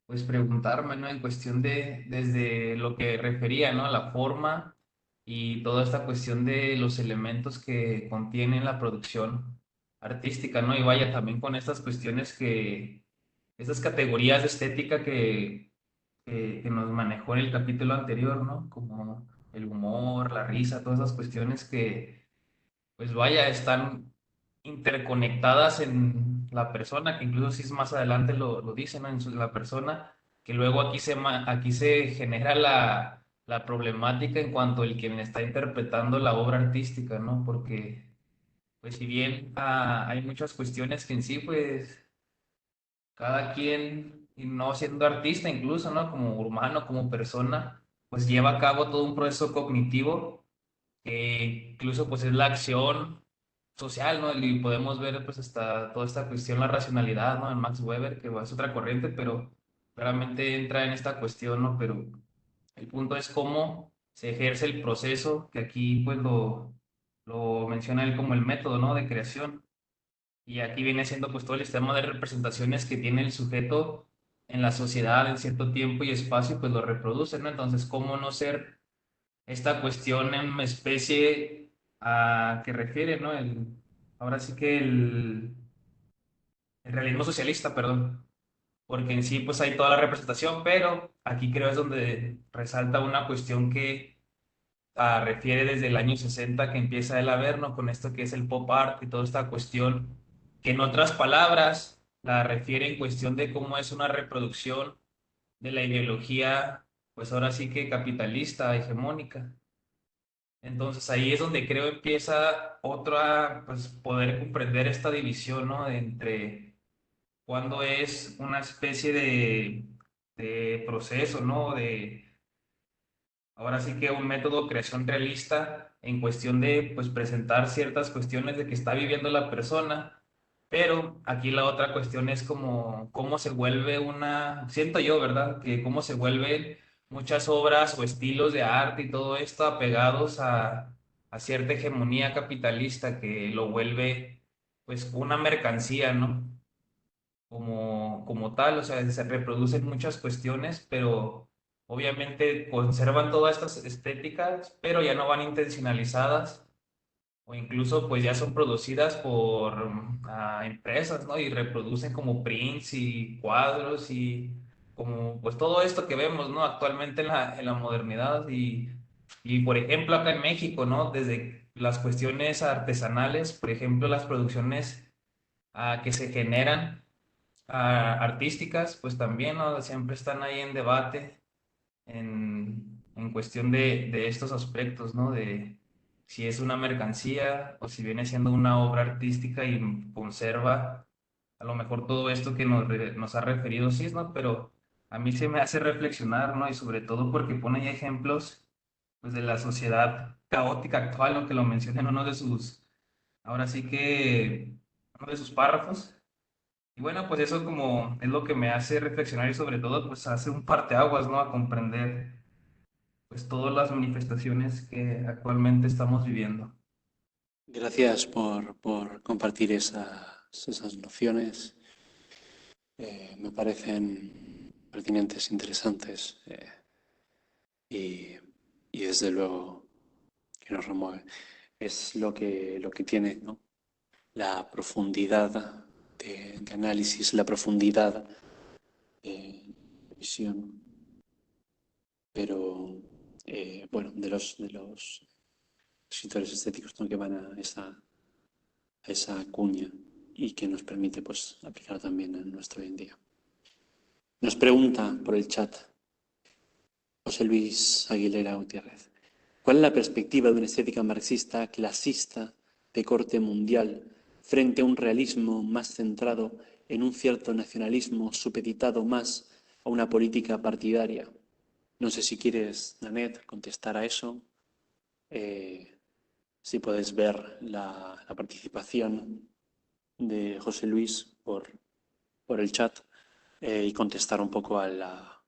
pues preguntarme, ¿no? En cuestión de, desde lo que refería, ¿no? A la forma y toda esta cuestión de los elementos que contienen la producción artística, ¿no? Y vaya también con estas cuestiones estas categorías de estética que nos manejó en el capítulo anterior, ¿no? Como el humor, la risa, todas esas cuestiones que, pues vaya, están interconectadas en la persona, que incluso si es más adelante lo dicen, ¿no? La persona, que luego aquí se genera la problemática en cuanto el quien está interpretando la obra artística, ¿no? Porque, pues si bien hay muchas cuestiones que en sí, pues cada quien, y no siendo artista incluso, ¿no? Como humano, como persona, pues lleva a cabo todo un proceso cognitivo que incluso pues es la acción social, ¿no? Y podemos ver pues hasta toda esta cuestión, la racionalidad, ¿no? En Max Weber, que es otra corriente, pero claramente entra en esta cuestión, ¿no? Pero el punto es cómo se ejerce el proceso, que aquí pues lo menciona él como el método, ¿no? De creación. Y aquí viene siendo pues todo el sistema de representaciones que tiene el sujeto en la sociedad en cierto tiempo y espacio, pues lo reproduce, ¿no? Entonces, ¿cómo no ser esta cuestión en una especie a que refiere, ¿no? Ahora sí que el realismo socialista, perdón, porque en sí pues hay toda la representación, pero aquí creo es donde resalta una cuestión que refiere desde el año 60 que empieza él a ver, ¿no? Con esto que es el pop art y toda esta cuestión, que en otras palabras la refiere en cuestión de cómo es una reproducción de la ideología, pues ahora sí que capitalista, hegemónica. Entonces ahí es donde creo empieza otra, pues poder comprender esta división, ¿no? Entre cuando es una especie de proceso, ¿no? Ahora sí que un método de creación realista en cuestión de, pues, presentar ciertas cuestiones de que está viviendo la persona, pero aquí la otra cuestión es como cómo se vuelve siento yo, ¿verdad? Que cómo se vuelven muchas obras o estilos de arte y todo esto apegados a cierta hegemonía capitalista que lo vuelve, pues, una mercancía, ¿no? Como tal, o sea, se reproducen muchas cuestiones, pero obviamente conservan todas estas estéticas, pero ya no van intencionalizadas o incluso pues ya son producidas por empresas, ¿no? Y reproducen como prints y cuadros y como pues todo esto que vemos, ¿no? Actualmente en la modernidad y por ejemplo acá en México, ¿no? Desde las cuestiones artesanales, por ejemplo, las producciones que se generan artísticas, pues también, ¿no? Siempre están ahí en debate en cuestión de estos aspectos, ¿no? De si es una mercancía o si viene siendo una obra artística y conserva a lo mejor todo esto que nos ha referido Cisno, pero a mí se me hace reflexionar, ¿no? Y sobre todo porque pone ya ejemplos, pues, de la sociedad caótica actual, ¿no? Que lo menciona en ahora sí que, uno de sus párrafos. Y bueno, pues eso como es lo que me hace reflexionar y sobre todo pues hace un parteaguas, ¿no? A comprender pues todas las manifestaciones que actualmente estamos viviendo. Gracias por compartir esas nociones. Me parecen pertinentes, interesantes y, y desde luego que nos remueve. Es lo que tiene, ¿no? La profundidad de análisis, la profundidad de visión, pero bueno, de los escritores estéticos, ¿no? Que van a esa cuña y que nos permite pues aplicar también en nuestro hoy en día. Nos pregunta por el chat José Luis Aguilera Gutiérrez: ¿cuál es la perspectiva de una estética marxista clasista de corte mundial frente a un realismo más centrado en un cierto nacionalismo supeditado más a una política partidaria? No sé si quieres, Nanette, contestar a eso. Si puedes ver la participación de José Luis por el chat y contestar un poco a la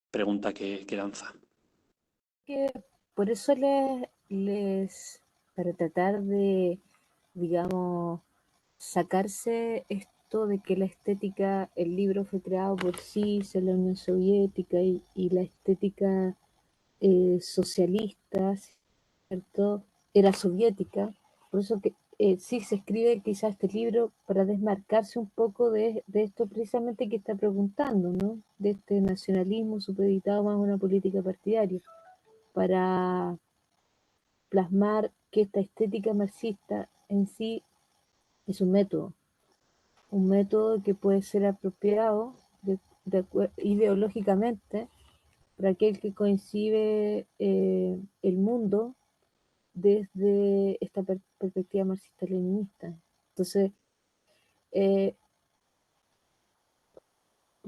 pregunta que lanza. Que por eso para tratar de, digamos, sacarse esto de que la estética, el libro fue creado por CIS en la Unión Soviética y la estética socialista, ¿cierto? Era soviética, por eso que sí se escribe quizás este libro para desmarcarse un poco de esto precisamente que está preguntando, ¿no? De este nacionalismo supeditado más a una política partidaria, para plasmar que esta estética marxista en sí es un método que puede ser apropiado ideológicamente para aquel que concibe el mundo desde esta perspectiva marxista-leninista. Entonces, eh,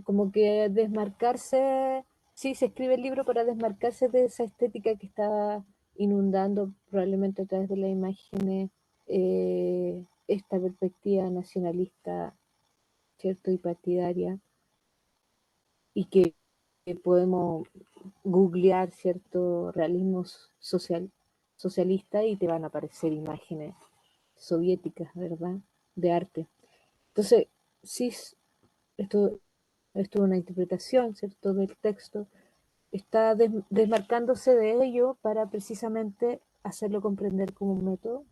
como que desmarcarse, sí, se escribe el libro para desmarcarse de esa estética que está inundando probablemente a través de las imágenes esta perspectiva nacionalista, ¿cierto? Y partidaria, y que podemos googlear, ¿cierto? Realismo socialista y te van a aparecer imágenes soviéticas, ¿verdad? De arte. Entonces, sí, esto es una interpretación, ¿cierto? Del texto, está desmarcándose de ello para precisamente hacerlo comprender como un método,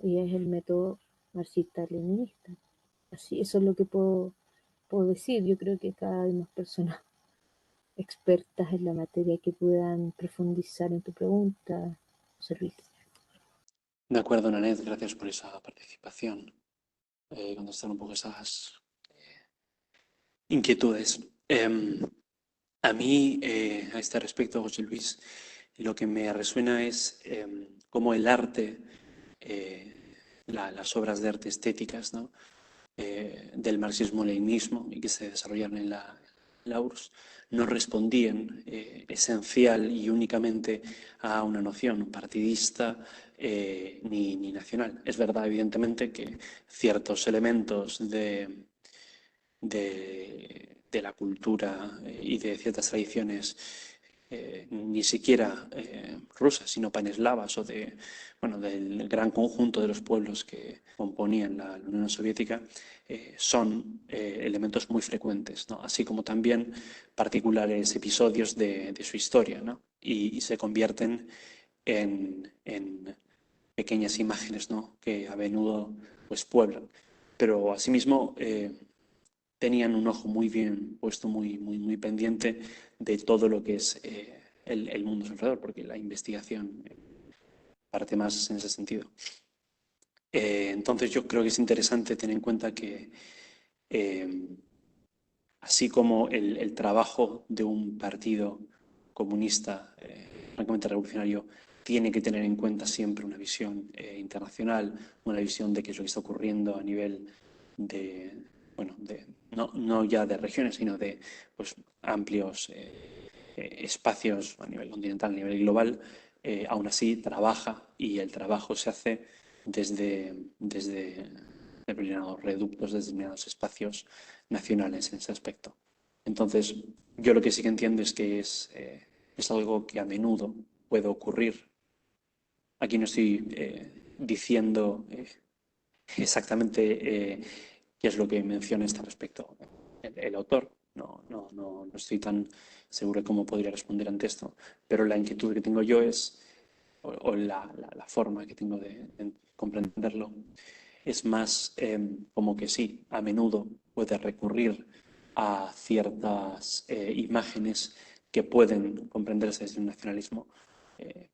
y es el método marxista-leninista. Así, eso es lo que puedo decir. Yo creo que cada vez más personas expertas en la materia que puedan profundizar en tu pregunta, José Luis. De acuerdo, Nanette, gracias por esa participación. Contestar un poco esas inquietudes. A mí, a este respecto, José Luis, lo que me resuena es cómo el arte, las obras de arte estéticas, ¿no? Del marxismo-leninismo y que se desarrollaron en la URSS, no respondían esencial y únicamente a una noción partidista ni nacional. Es verdad, evidentemente, que ciertos elementos de la cultura y de ciertas tradiciones ni siquiera rusas, sino paneslavas o del gran conjunto de los pueblos que componían la Unión Soviética, son elementos muy frecuentes, ¿no? Así como también particulares episodios de su historia, ¿no? Y se convierten en pequeñas imágenes, ¿no? Que a menudo pues pueblan. Pero asimismo tenían un ojo muy bien puesto, muy pendiente de todo lo que es el mundo a su alrededor, porque la investigación parte más en ese sentido. Entonces yo creo que es interesante tener en cuenta que así como el trabajo de un partido comunista, francamente revolucionario, tiene que tener en cuenta siempre una visión internacional, una visión de qué es lo que está ocurriendo a nivel de, no ya de regiones, sino de pues, amplios espacios a nivel continental, a nivel global, aún así trabaja y el trabajo se hace desde determinados reductos, desde determinados espacios nacionales en ese aspecto. Entonces, yo lo que sí que entiendo es que es algo que a menudo puede ocurrir. Aquí no estoy diciendo exactamente qué es lo que menciona este respecto el autor. No estoy tan seguro de cómo podría responder ante esto, pero la inquietud que tengo yo es, o la forma que tengo de comprenderlo, es más como que sí, a menudo puede recurrir a ciertas imágenes que pueden comprenderse desde un nacionalismo,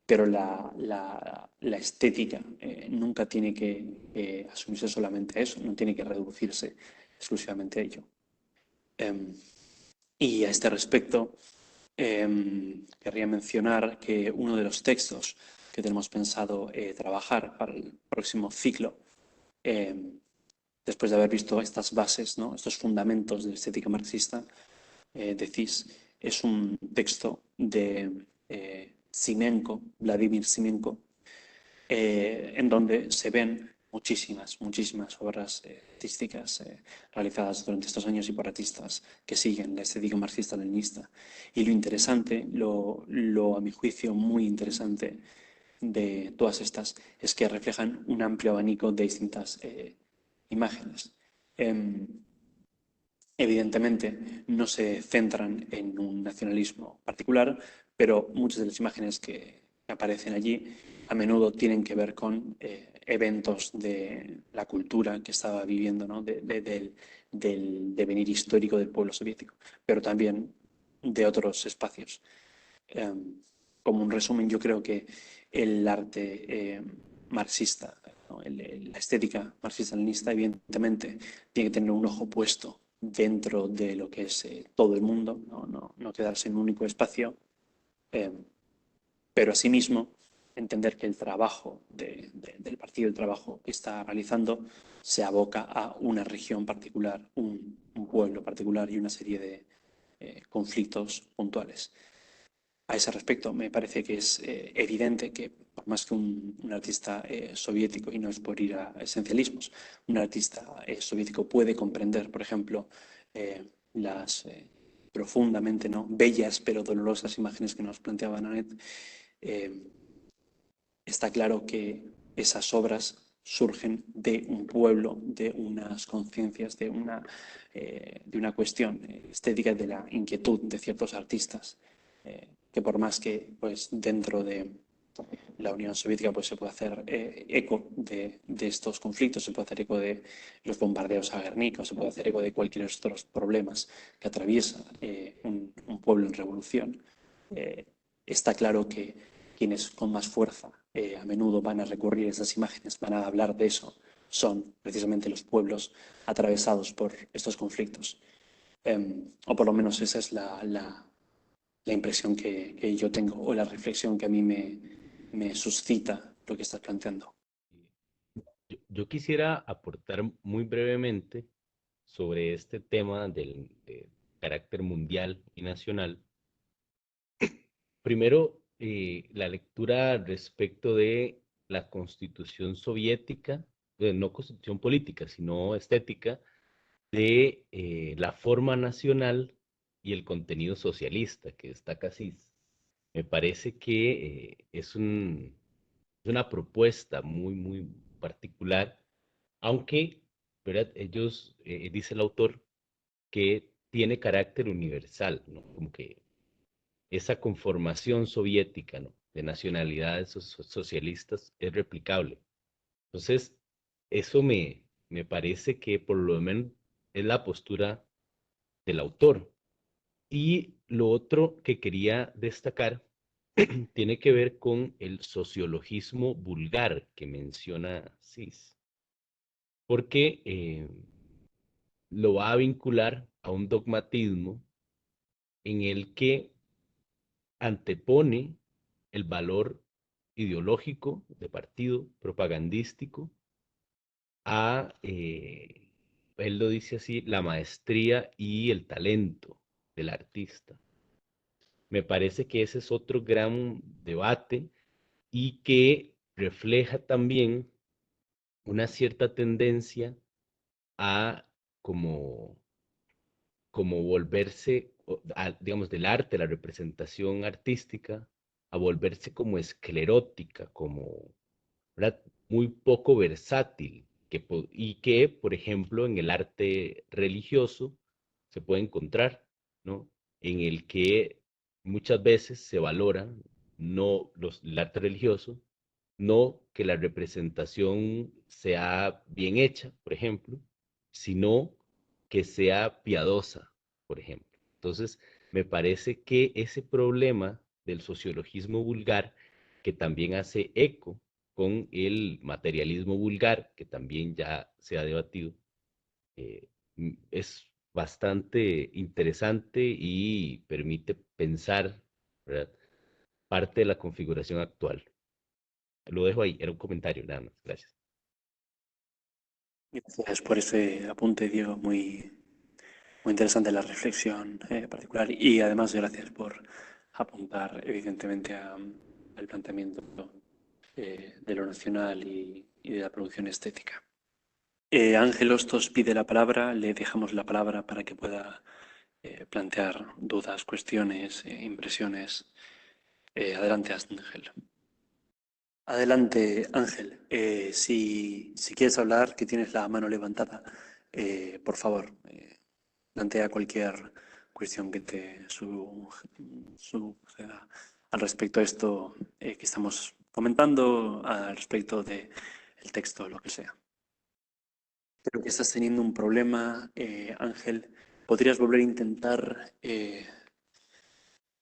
pero la estética nunca tiene que asumirse solamente a eso, no tiene que reducirse exclusivamente a ello. Y a este respecto, querría mencionar que uno de los textos que tenemos pensado trabajar para el próximo ciclo, después de haber visto estas bases, ¿no?, estos fundamentos de la estética marxista, decís, es un texto de Simenko, Vladimir Simenko, en donde se ven muchísimas obras artísticas realizadas durante estos años y por artistas que siguen la estética marxista-leninista. Y lo interesante, a mi juicio muy interesante de todas estas, es que reflejan un amplio abanico de distintas imágenes. Evidentemente no se centran en un nacionalismo particular, pero muchas de las imágenes que aparecen allí a menudo tienen que ver con eventos de la cultura que estaba viviendo, ¿no?, del devenir histórico del pueblo soviético, pero también de otros espacios. Como un resumen, yo creo que el arte marxista, ¿no?, la estética marxista-leninista, evidentemente tiene que tener un ojo puesto dentro de lo que es todo el mundo, no quedarse en un único espacio, pero asimismo entender que el trabajo del partido, el trabajo que está realizando, se aboca a una región particular, un pueblo particular y una serie de conflictos puntuales. A ese respecto, me parece que es evidente que, por más que un artista soviético, y no es por ir a esencialismos, un artista soviético puede comprender, por ejemplo, las profundamente, ¿no?, bellas pero dolorosas imágenes que nos planteaba Nanette, está claro que esas obras surgen de un pueblo, de unas conciencias, de una cuestión estética, de la inquietud de ciertos artistas, que por más que pues, dentro de la Unión Soviética pues, se puede hacer eco de estos conflictos, se puede hacer eco de los bombardeos a Guernica, se puede hacer eco de cualquier otros problemas que atraviesa un pueblo en revolución. Está claro que quienes con más fuerza a menudo van a recurrir a esas imágenes, van a hablar de eso, son precisamente los pueblos atravesados por estos conflictos. O por lo menos esa es la impresión que yo tengo, o la reflexión que a mí me suscita lo que estás planteando. Yo quisiera aportar muy brevemente sobre este tema de carácter mundial y nacional. Primero, la lectura respecto de la Constitución soviética, no constitución política, sino estética, de la forma nacional y el contenido socialista que destaca CIS. Me parece que es una propuesta muy particular, aunque, ¿verdad?, ellos, dice el autor, que tiene carácter universal, ¿no? Como que esa conformación soviética, ¿no?, de nacionalidades socialistas es replicable. Entonces, eso me parece que por lo menos es la postura del autor. Y lo otro que quería destacar tiene que ver con el sociologismo vulgar que menciona Cis, porque lo va a vincular a un dogmatismo en el que antepone el valor ideológico de partido propagandístico a, él lo dice así, la maestría y el talento del artista. Me parece que ese es otro gran debate y que refleja también una cierta tendencia a como, como volverse, digamos, del arte, la representación artística, a volverse como esclerótica, como, ¿verdad?, muy poco versátil, y que, por ejemplo, en el arte religioso se puede encontrar, ¿no?, en el que muchas veces se valora no el arte religioso, no que la representación sea bien hecha, por ejemplo, sino que sea piadosa, por ejemplo. Entonces, me parece que ese problema del sociologismo vulgar, que también hace eco con el materialismo vulgar, que también ya se ha debatido, es bastante interesante y permite pensar, ¿verdad?, parte de la configuración actual. Lo dejo ahí, era un comentario nada más. Gracias. Gracias por ese apunte, Diego. Muy interesante la reflexión particular, y además gracias por apuntar evidentemente al planteamiento de lo nacional y de la producción estética. Ángel Hostos pide la palabra, le dejamos la palabra para que pueda plantear dudas, cuestiones, impresiones. Adelante, Ángel. Adelante, Ángel. Si quieres hablar, que tienes la mano levantada, por favor, plantea cualquier cuestión que te suceda al respecto de esto que estamos comentando, al respecto del texto, lo que sea. Creo que estás teniendo un problema, Ángel. ¿Podrías volver a intentar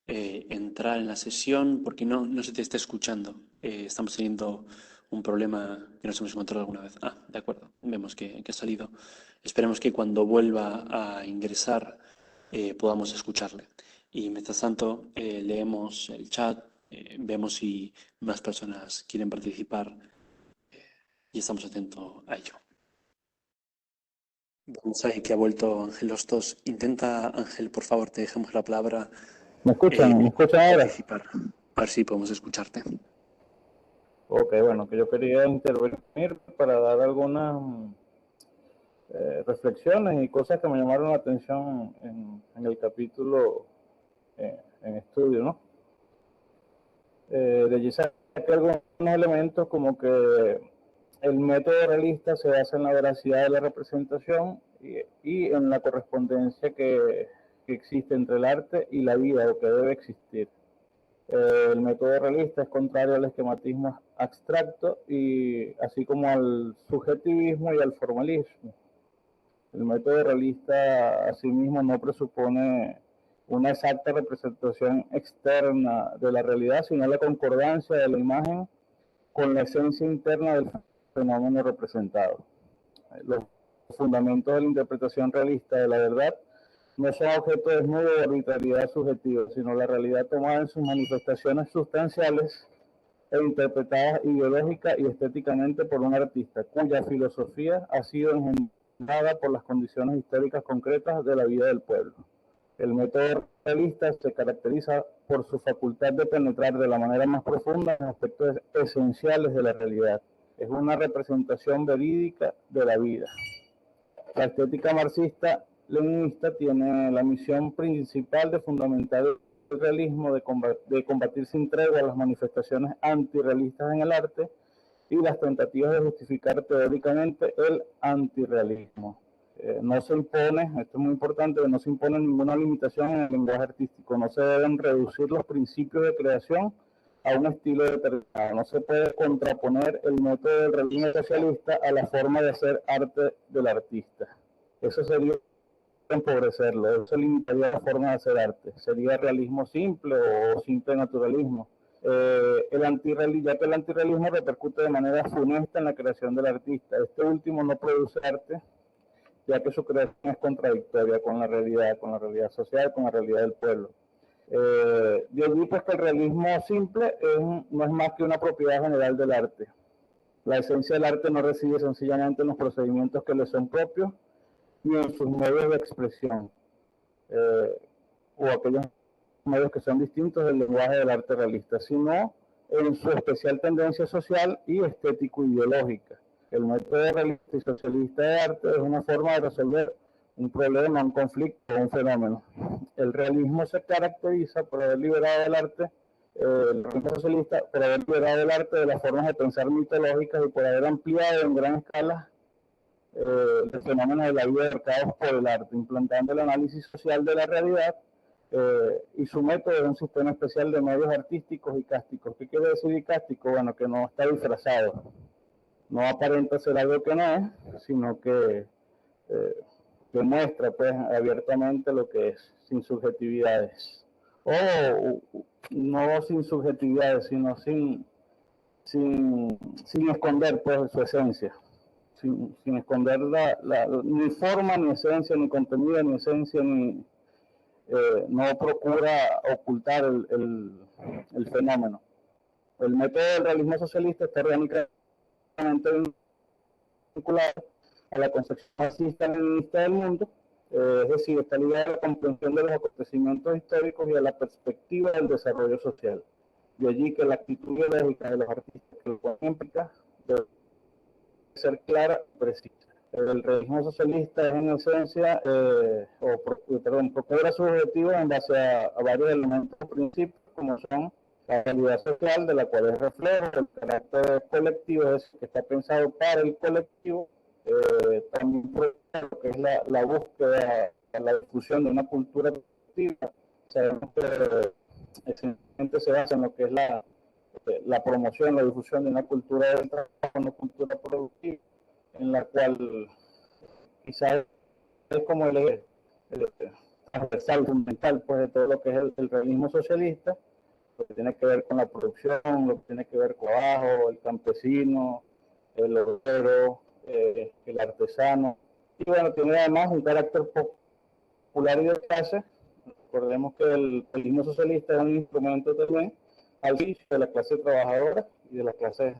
entrar en la sesión? Porque no se te está escuchando. Estamos teniendo un problema que nos hemos encontrado alguna vez. Ah, de acuerdo. Vemos que ha salido. Esperemos que cuando vuelva a ingresar podamos escucharle. Y mientras tanto, leemos el chat, vemos si más personas quieren participar y estamos atentos a ello. Vamos ahí que ha vuelto Ángel Hostos. Intenta, Ángel, por favor, te dejamos la palabra. ¿Me escuchan? ¿Me escuchan ahora? Participar. A ver si podemos escucharte. Ok, bueno, que yo quería intervenir para dar algunas reflexiones y cosas que me llamaron la atención en el capítulo en estudio, ¿no? De allí saqué algunos elementos como que el método realista se basa en la veracidad de la representación y en la correspondencia que existe entre el arte y la vida, o que debe existir. El método realista es contrario al esquematismo abstracto, y así como al subjetivismo y al formalismo. El método realista asimismo no presupone una exacta representación externa de la realidad, sino la concordancia de la imagen con la esencia interna del fenómeno representado. Los fundamentos de la interpretación realista de la verdad no son objeto desnudo de arbitrariedad subjetiva, sino la realidad tomada en sus manifestaciones sustanciales e interpretadas ideológica y estéticamente por un artista, cuya filosofía ha sido engendrada por las condiciones históricas concretas de la vida del pueblo. El método realista se caracteriza por su facultad de penetrar de la manera más profunda en aspectos esenciales de la realidad. Es una representación verídica de la vida. La estética marxista-leninista tiene la misión principal de fundamentar el realismo, de combatir sin tregua las manifestaciones antirrealistas en el arte y las tentativas de justificar teóricamente el antirrealismo. No se impone, esto es muy importante, no se impone ninguna limitación en el lenguaje artístico, no se deben reducir los principios de creación a un estilo determinado, no se puede contraponer el método del realismo socialista a la forma de hacer arte del artista. Eso sería empobrecerlo, eso limitaría la forma de hacer arte, sería realismo simple o simple naturalismo. Ya que el antirrealismo repercute de manera funesta en la creación del artista. Este último no produce arte, ya que su creación es contradictoria con la realidad social, con la realidad del pueblo. De allí pues que el realismo simple no es más que una propiedad general del arte. La esencia del arte no reside sencillamente en los procedimientos que le son propios, ni en sus medios de expresión, o aquellos medios que son distintos del lenguaje del arte realista, sino en su especial tendencia social y estético-ideológica. El método realista y socialista de arte es una forma de resolver un problema, un conflicto, un fenómeno. El realismo se caracteriza por haber liberado el arte, el realismo socialista, por haber liberado el arte de las formas de pensar mitológicas y por haber ampliado en gran escala el fenómeno de la vida marcados por el arte, implantando el análisis social de la realidad, y su método es un sistema especial de medios artísticos y cásticos. ¿Qué quiere decir dicástico? Bueno, que no está disfrazado, no aparenta ser algo que no es, sino que muestra pues abiertamente lo que es, sin subjetividades. O no sin subjetividades, sino sin esconder pues su esencia, sin esconder ni forma, ni esencia, ni contenido, ni esencia, ni no procura ocultar el fenómeno. El método del realismo socialista está orgánicamente vinculado a la concepción marxista-leninista del mundo, es decir, está ligado a la comprensión de los acontecimientos históricos y a la perspectiva del desarrollo social. De allí que la actitud ideológica de los artistas que lo contemplan debe ser clara y precisa. El realismo socialista es en esencia, procura su objetivo en base a varios elementos o principios, como son la realidad social, de la cual es reflejo, el carácter colectivo, es que está pensado para el colectivo, también por lo que es la búsqueda, la difusión de una cultura colectiva. Sabemos que esencialmente se basa en lo que es la promoción, la difusión de una cultura del trabajo, una cultura productiva, en la cual quizás es como el transversal fundamental pues, de todo lo que es el realismo socialista, lo que tiene que ver con la producción, lo que tiene que ver con el trabajo, el campesino, el obrero, el artesano. Y bueno, tiene además un carácter popular y de clase. Recordemos que el realismo socialista es un instrumento también al servicio de la clase trabajadora y de la clase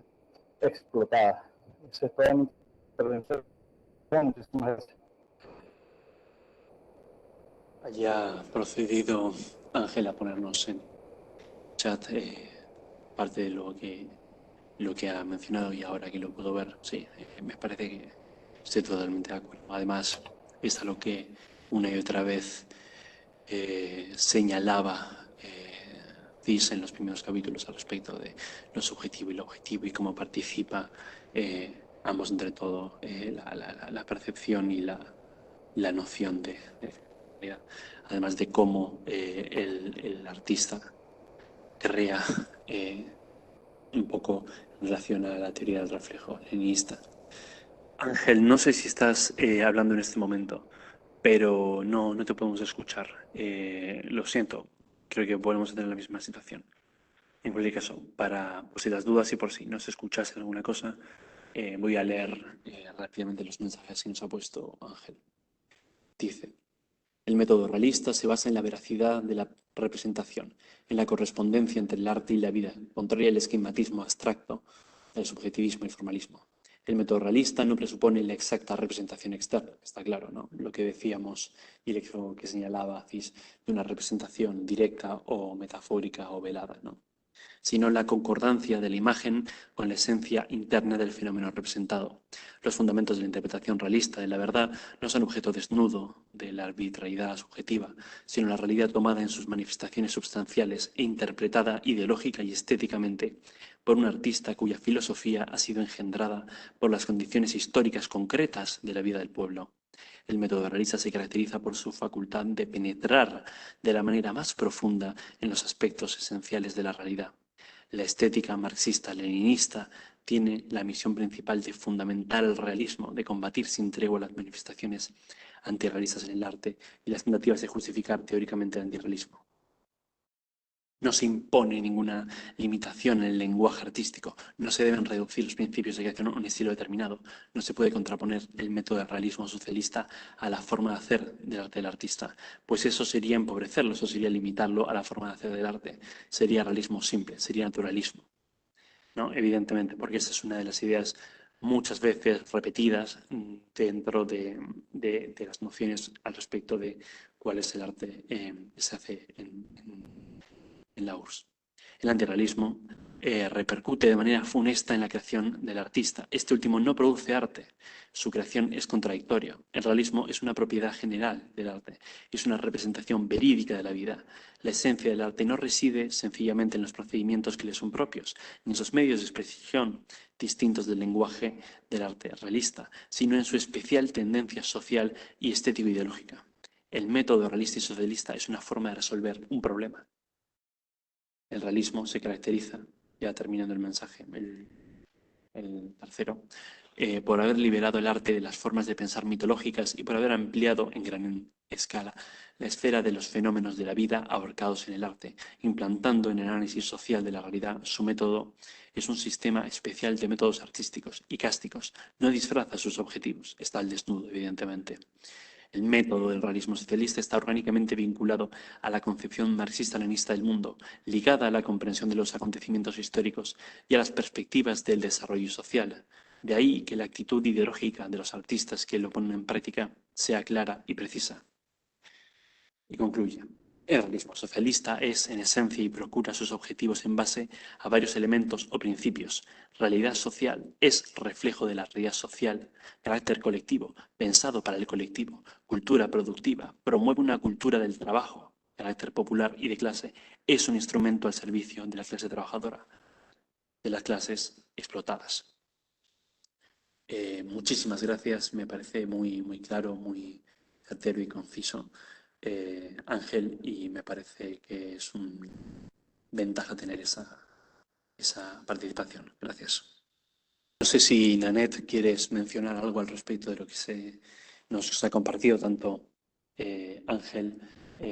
explotada. Esa es toda mi intervención. Muchísimas gracias. Haya procedido Ángel a ponernos en chat parte de lo que ha mencionado, y ahora que lo puedo ver, sí, me parece que estoy totalmente de acuerdo. Además, es a lo que una y otra vez señalaba Cis en los primeros capítulos al respecto de lo subjetivo y lo objetivo, y cómo participa ambos entre todo la percepción y la noción de realidad. Además de cómo el artista crea un poco en relación a la teoría del reflejo leninista. Ángel, no sé si estás hablando en este momento, pero no te podemos escuchar. Lo siento, creo que volvemos a tener la misma situación. En cualquier caso, para por si las dudas y por si no se escuchase alguna cosa, voy a leer rápidamente los mensajes que nos ha puesto Ángel. Dice: el método realista se basa en la veracidad de la representación, en la correspondencia entre el arte y la vida, contraria al esquematismo abstracto del subjetivismo y formalismo. El método realista no presupone la exacta representación externa, está claro, ¿no? Lo que decíamos y lo que señalaba Cis, de una representación directa o metafórica o velada, ¿no? Sino la concordancia de la imagen con la esencia interna del fenómeno representado. Los fundamentos de la interpretación realista de la verdad no son objeto desnudo de la arbitrariedad subjetiva, sino la realidad tomada en sus manifestaciones substanciales e interpretada ideológica y estéticamente por un artista cuya filosofía ha sido engendrada por las condiciones históricas concretas de la vida del pueblo. El método realista se caracteriza por su facultad de penetrar de la manera más profunda en los aspectos esenciales de la realidad. La estética marxista-leninista tiene la misión principal de fundamentar el realismo, de combatir sin tregua las manifestaciones antirrealistas en el arte y las tentativas de justificar teóricamente el antirrealismo. No se impone ninguna limitación en el lenguaje artístico, no se deben reducir los principios de creación a un estilo determinado, no se puede contraponer el método del realismo socialista a la forma de hacer del arte del artista, pues eso sería empobrecerlo, eso sería limitarlo a la forma de hacer del arte, sería realismo simple, sería naturalismo, ¿no? Evidentemente, porque esta es una de las ideas muchas veces repetidas dentro de las nociones al respecto de cuál es el arte que se hace en la URSS. El antirrealismo repercute de manera funesta en la creación del artista. Este último no produce arte, su creación es contradictoria. El realismo es una propiedad general del arte, es una representación verídica de la vida. La esencia del arte no reside sencillamente en los procedimientos que le son propios, ni en sus medios de expresión distintos del lenguaje del arte realista, sino en su especial tendencia social y estético-ideológica. El método realista y socialista es una forma de resolver un problema. El realismo se caracteriza, ya terminando el mensaje, el tercero, por haber liberado el arte de las formas de pensar mitológicas y por haber ampliado en gran escala la esfera de los fenómenos de la vida ahorcados en el arte, implantando en el análisis social de la realidad. Su método es un sistema especial de métodos artísticos y cásticos. No disfraza sus objetivos, está al desnudo, evidentemente. El método del realismo socialista está orgánicamente vinculado a la concepción marxista-leninista del mundo, ligada a la comprensión de los acontecimientos históricos y a las perspectivas del desarrollo social. De ahí que la actitud ideológica de los artistas que lo ponen en práctica sea clara y precisa. Y concluye. El realismo socialista es, en esencia, y procura sus objetivos en base a varios elementos o principios. Realidad social es reflejo de la realidad social, carácter colectivo, pensado para el colectivo, cultura productiva, promueve una cultura del trabajo, carácter popular y de clase, es un instrumento al servicio de la clase trabajadora, de las clases explotadas. Muchísimas gracias, me parece muy claro, muy certero y conciso, Ángel, y me parece que es una ventaja tener esa participación. Gracias. No sé si, Nanette, quieres mencionar algo al respecto de lo que nos ha compartido tanto Ángel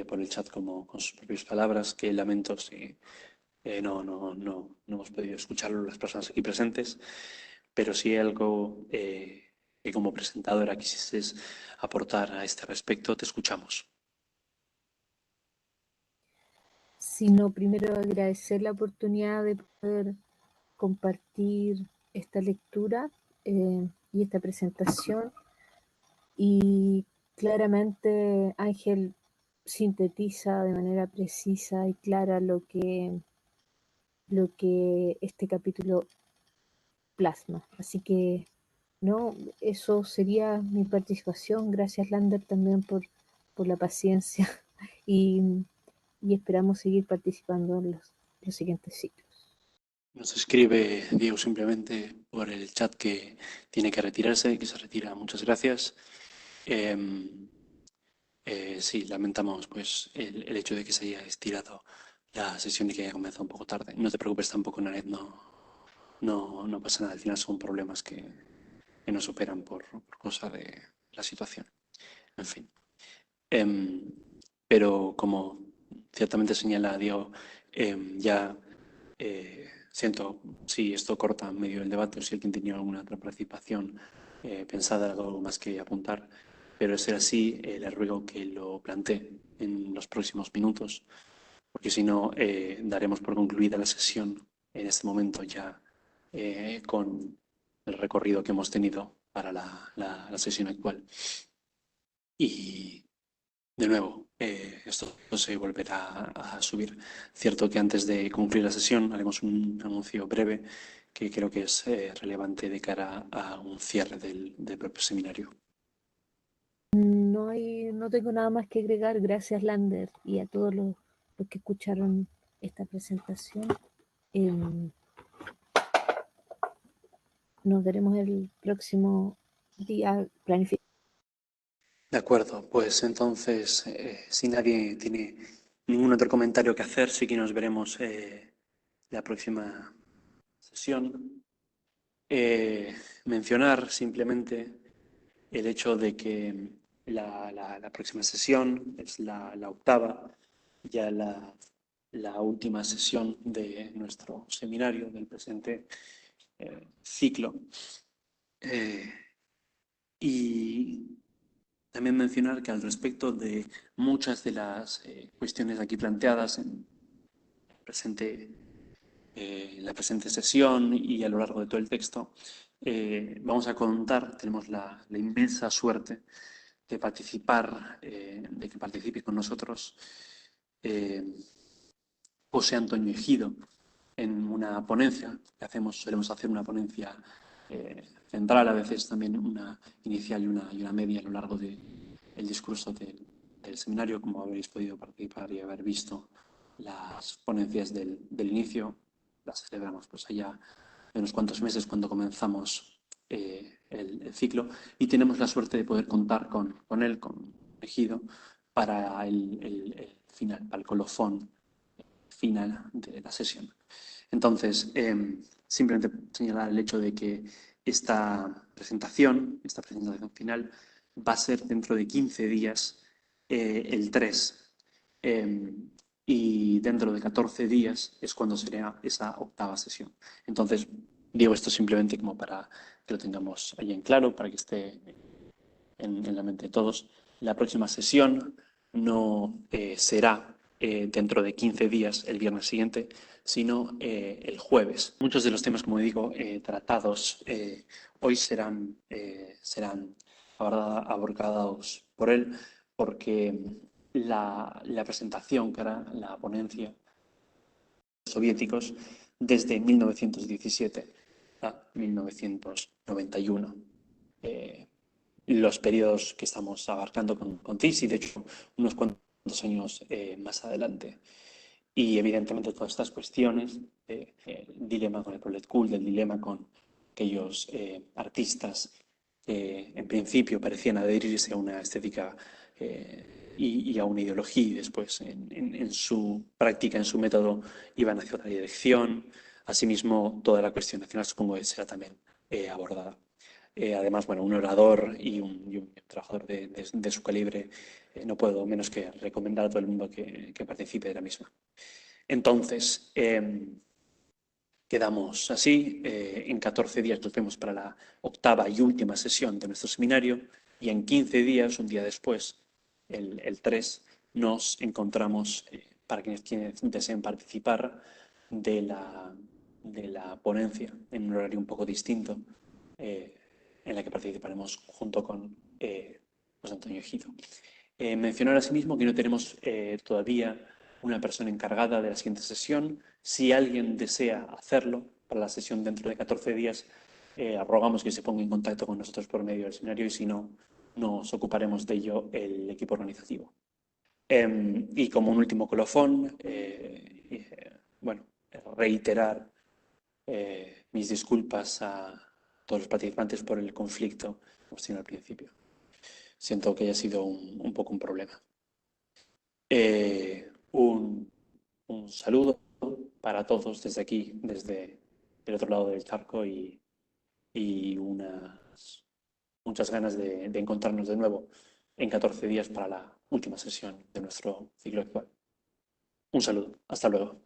por el chat como con sus propias palabras, que lamento si no hemos podido escucharlo las personas aquí presentes. Pero si hay algo que como presentadora quisieses aportar a este respecto, te escuchamos. Sino primero agradecer la oportunidad de poder compartir esta lectura y esta presentación. Y claramente Ángel sintetiza de manera precisa y clara lo que este capítulo plasma. Así que no, eso sería mi participación. Gracias, Lander, también por la paciencia y, y esperamos seguir participando en los siguientes ciclos. Nos escribe Diego simplemente por el chat que tiene que retirarse, que se retira. Muchas gracias. Sí, lamentamos pues el hecho de que se haya estirado la sesión y que haya comenzado un poco tarde. No te preocupes tampoco, Nanet, no pasa nada. Al final son problemas que nos superan por cosa de la situación. En fin. Pero como ciertamente señala Diego, ya siento si esto corta en medio del debate o si alguien tenía alguna otra participación pensada, algo más que apuntar, pero de ser así, le ruego que lo plantee en los próximos minutos, porque si no, daremos por concluida la sesión en este momento ya con el recorrido que hemos tenido para la sesión actual. Y de nuevo, esto se volverá a subir. Cierto que antes de concluir la sesión haremos un anuncio breve que creo que es relevante de cara a un cierre del propio seminario. No tengo nada más que agregar. Gracias, Lander, y a todos los que escucharon esta presentación. Nos veremos el próximo día planificado. De acuerdo, pues entonces, si nadie tiene ningún otro comentario que hacer, sí que nos veremos la próxima sesión. Mencionar simplemente el hecho de que la próxima sesión es la octava, ya la última sesión de nuestro seminario del presente ciclo. Y también mencionar que al respecto de muchas de las cuestiones aquí planteadas en la presente sesión y a lo largo de todo el texto, vamos a contar, tenemos la inmensa suerte de participar, de que participe con nosotros José Antonio Ejido en una ponencia que solemos hacer una ponencia central, a veces también una inicial y una media a lo largo del discurso del seminario, como habréis podido participar y haber visto las ponencias del inicio, las celebramos pues allá de unos cuantos meses cuando comenzamos el ciclo, y tenemos la suerte de poder contar con él, con Ejido, para el final, para el colofón final de la sesión. Entonces, simplemente señalar el hecho de que esta presentación final, va a ser dentro de 15 días, el 3. Y dentro de 14 días es cuando será esa octava sesión. Entonces, digo esto simplemente como para que lo tengamos ahí en claro, para que esté en la mente de todos. La próxima sesión no será dentro de 15 días, el viernes siguiente, sino el jueves. Muchos de los temas, como digo, tratados hoy serán abordados por él, porque la presentación, que hará la ponencia soviéticos desde 1917 a 1991. Los periodos que estamos abarcando con TIS y, de hecho, unos cuantos años más adelante. Y, evidentemente, todas estas cuestiones, el dilema con el proletkult, el dilema con aquellos artistas que, en principio, parecían adherirse a una estética y a una ideología, y después, en su práctica, en su método, iban hacia otra dirección. Asimismo, toda la cuestión nacional, supongo que será también abordada. Además, bueno, un orador y un trabajador de su calibre, no puedo menos que recomendar a todo el mundo que participe de la misma. Entonces, quedamos así. En 14 días nos vemos para la octava y última sesión de nuestro seminario, y en 15 días, un día después, el 3, nos encontramos, para quienes deseen participar, de la ponencia en un horario un poco distinto, en la que participaremos junto con José Antonio Ejido. Mencionar asimismo que no tenemos todavía una persona encargada de la siguiente sesión. Si alguien desea hacerlo para la sesión dentro de 14 días, rogamos que se ponga en contacto con nosotros por medio del seminario, y si no, nos ocuparemos de ello el equipo organizativo. Y como un último colofón, bueno, reiterar mis disculpas a todos los participantes por el conflicto que hemos tenido al principio. Siento que haya sido un poco un problema. Un saludo para todos desde aquí, desde el otro lado del charco, y muchas ganas de encontrarnos de nuevo en 14 días para la última sesión de nuestro ciclo actual. Un saludo. Hasta luego.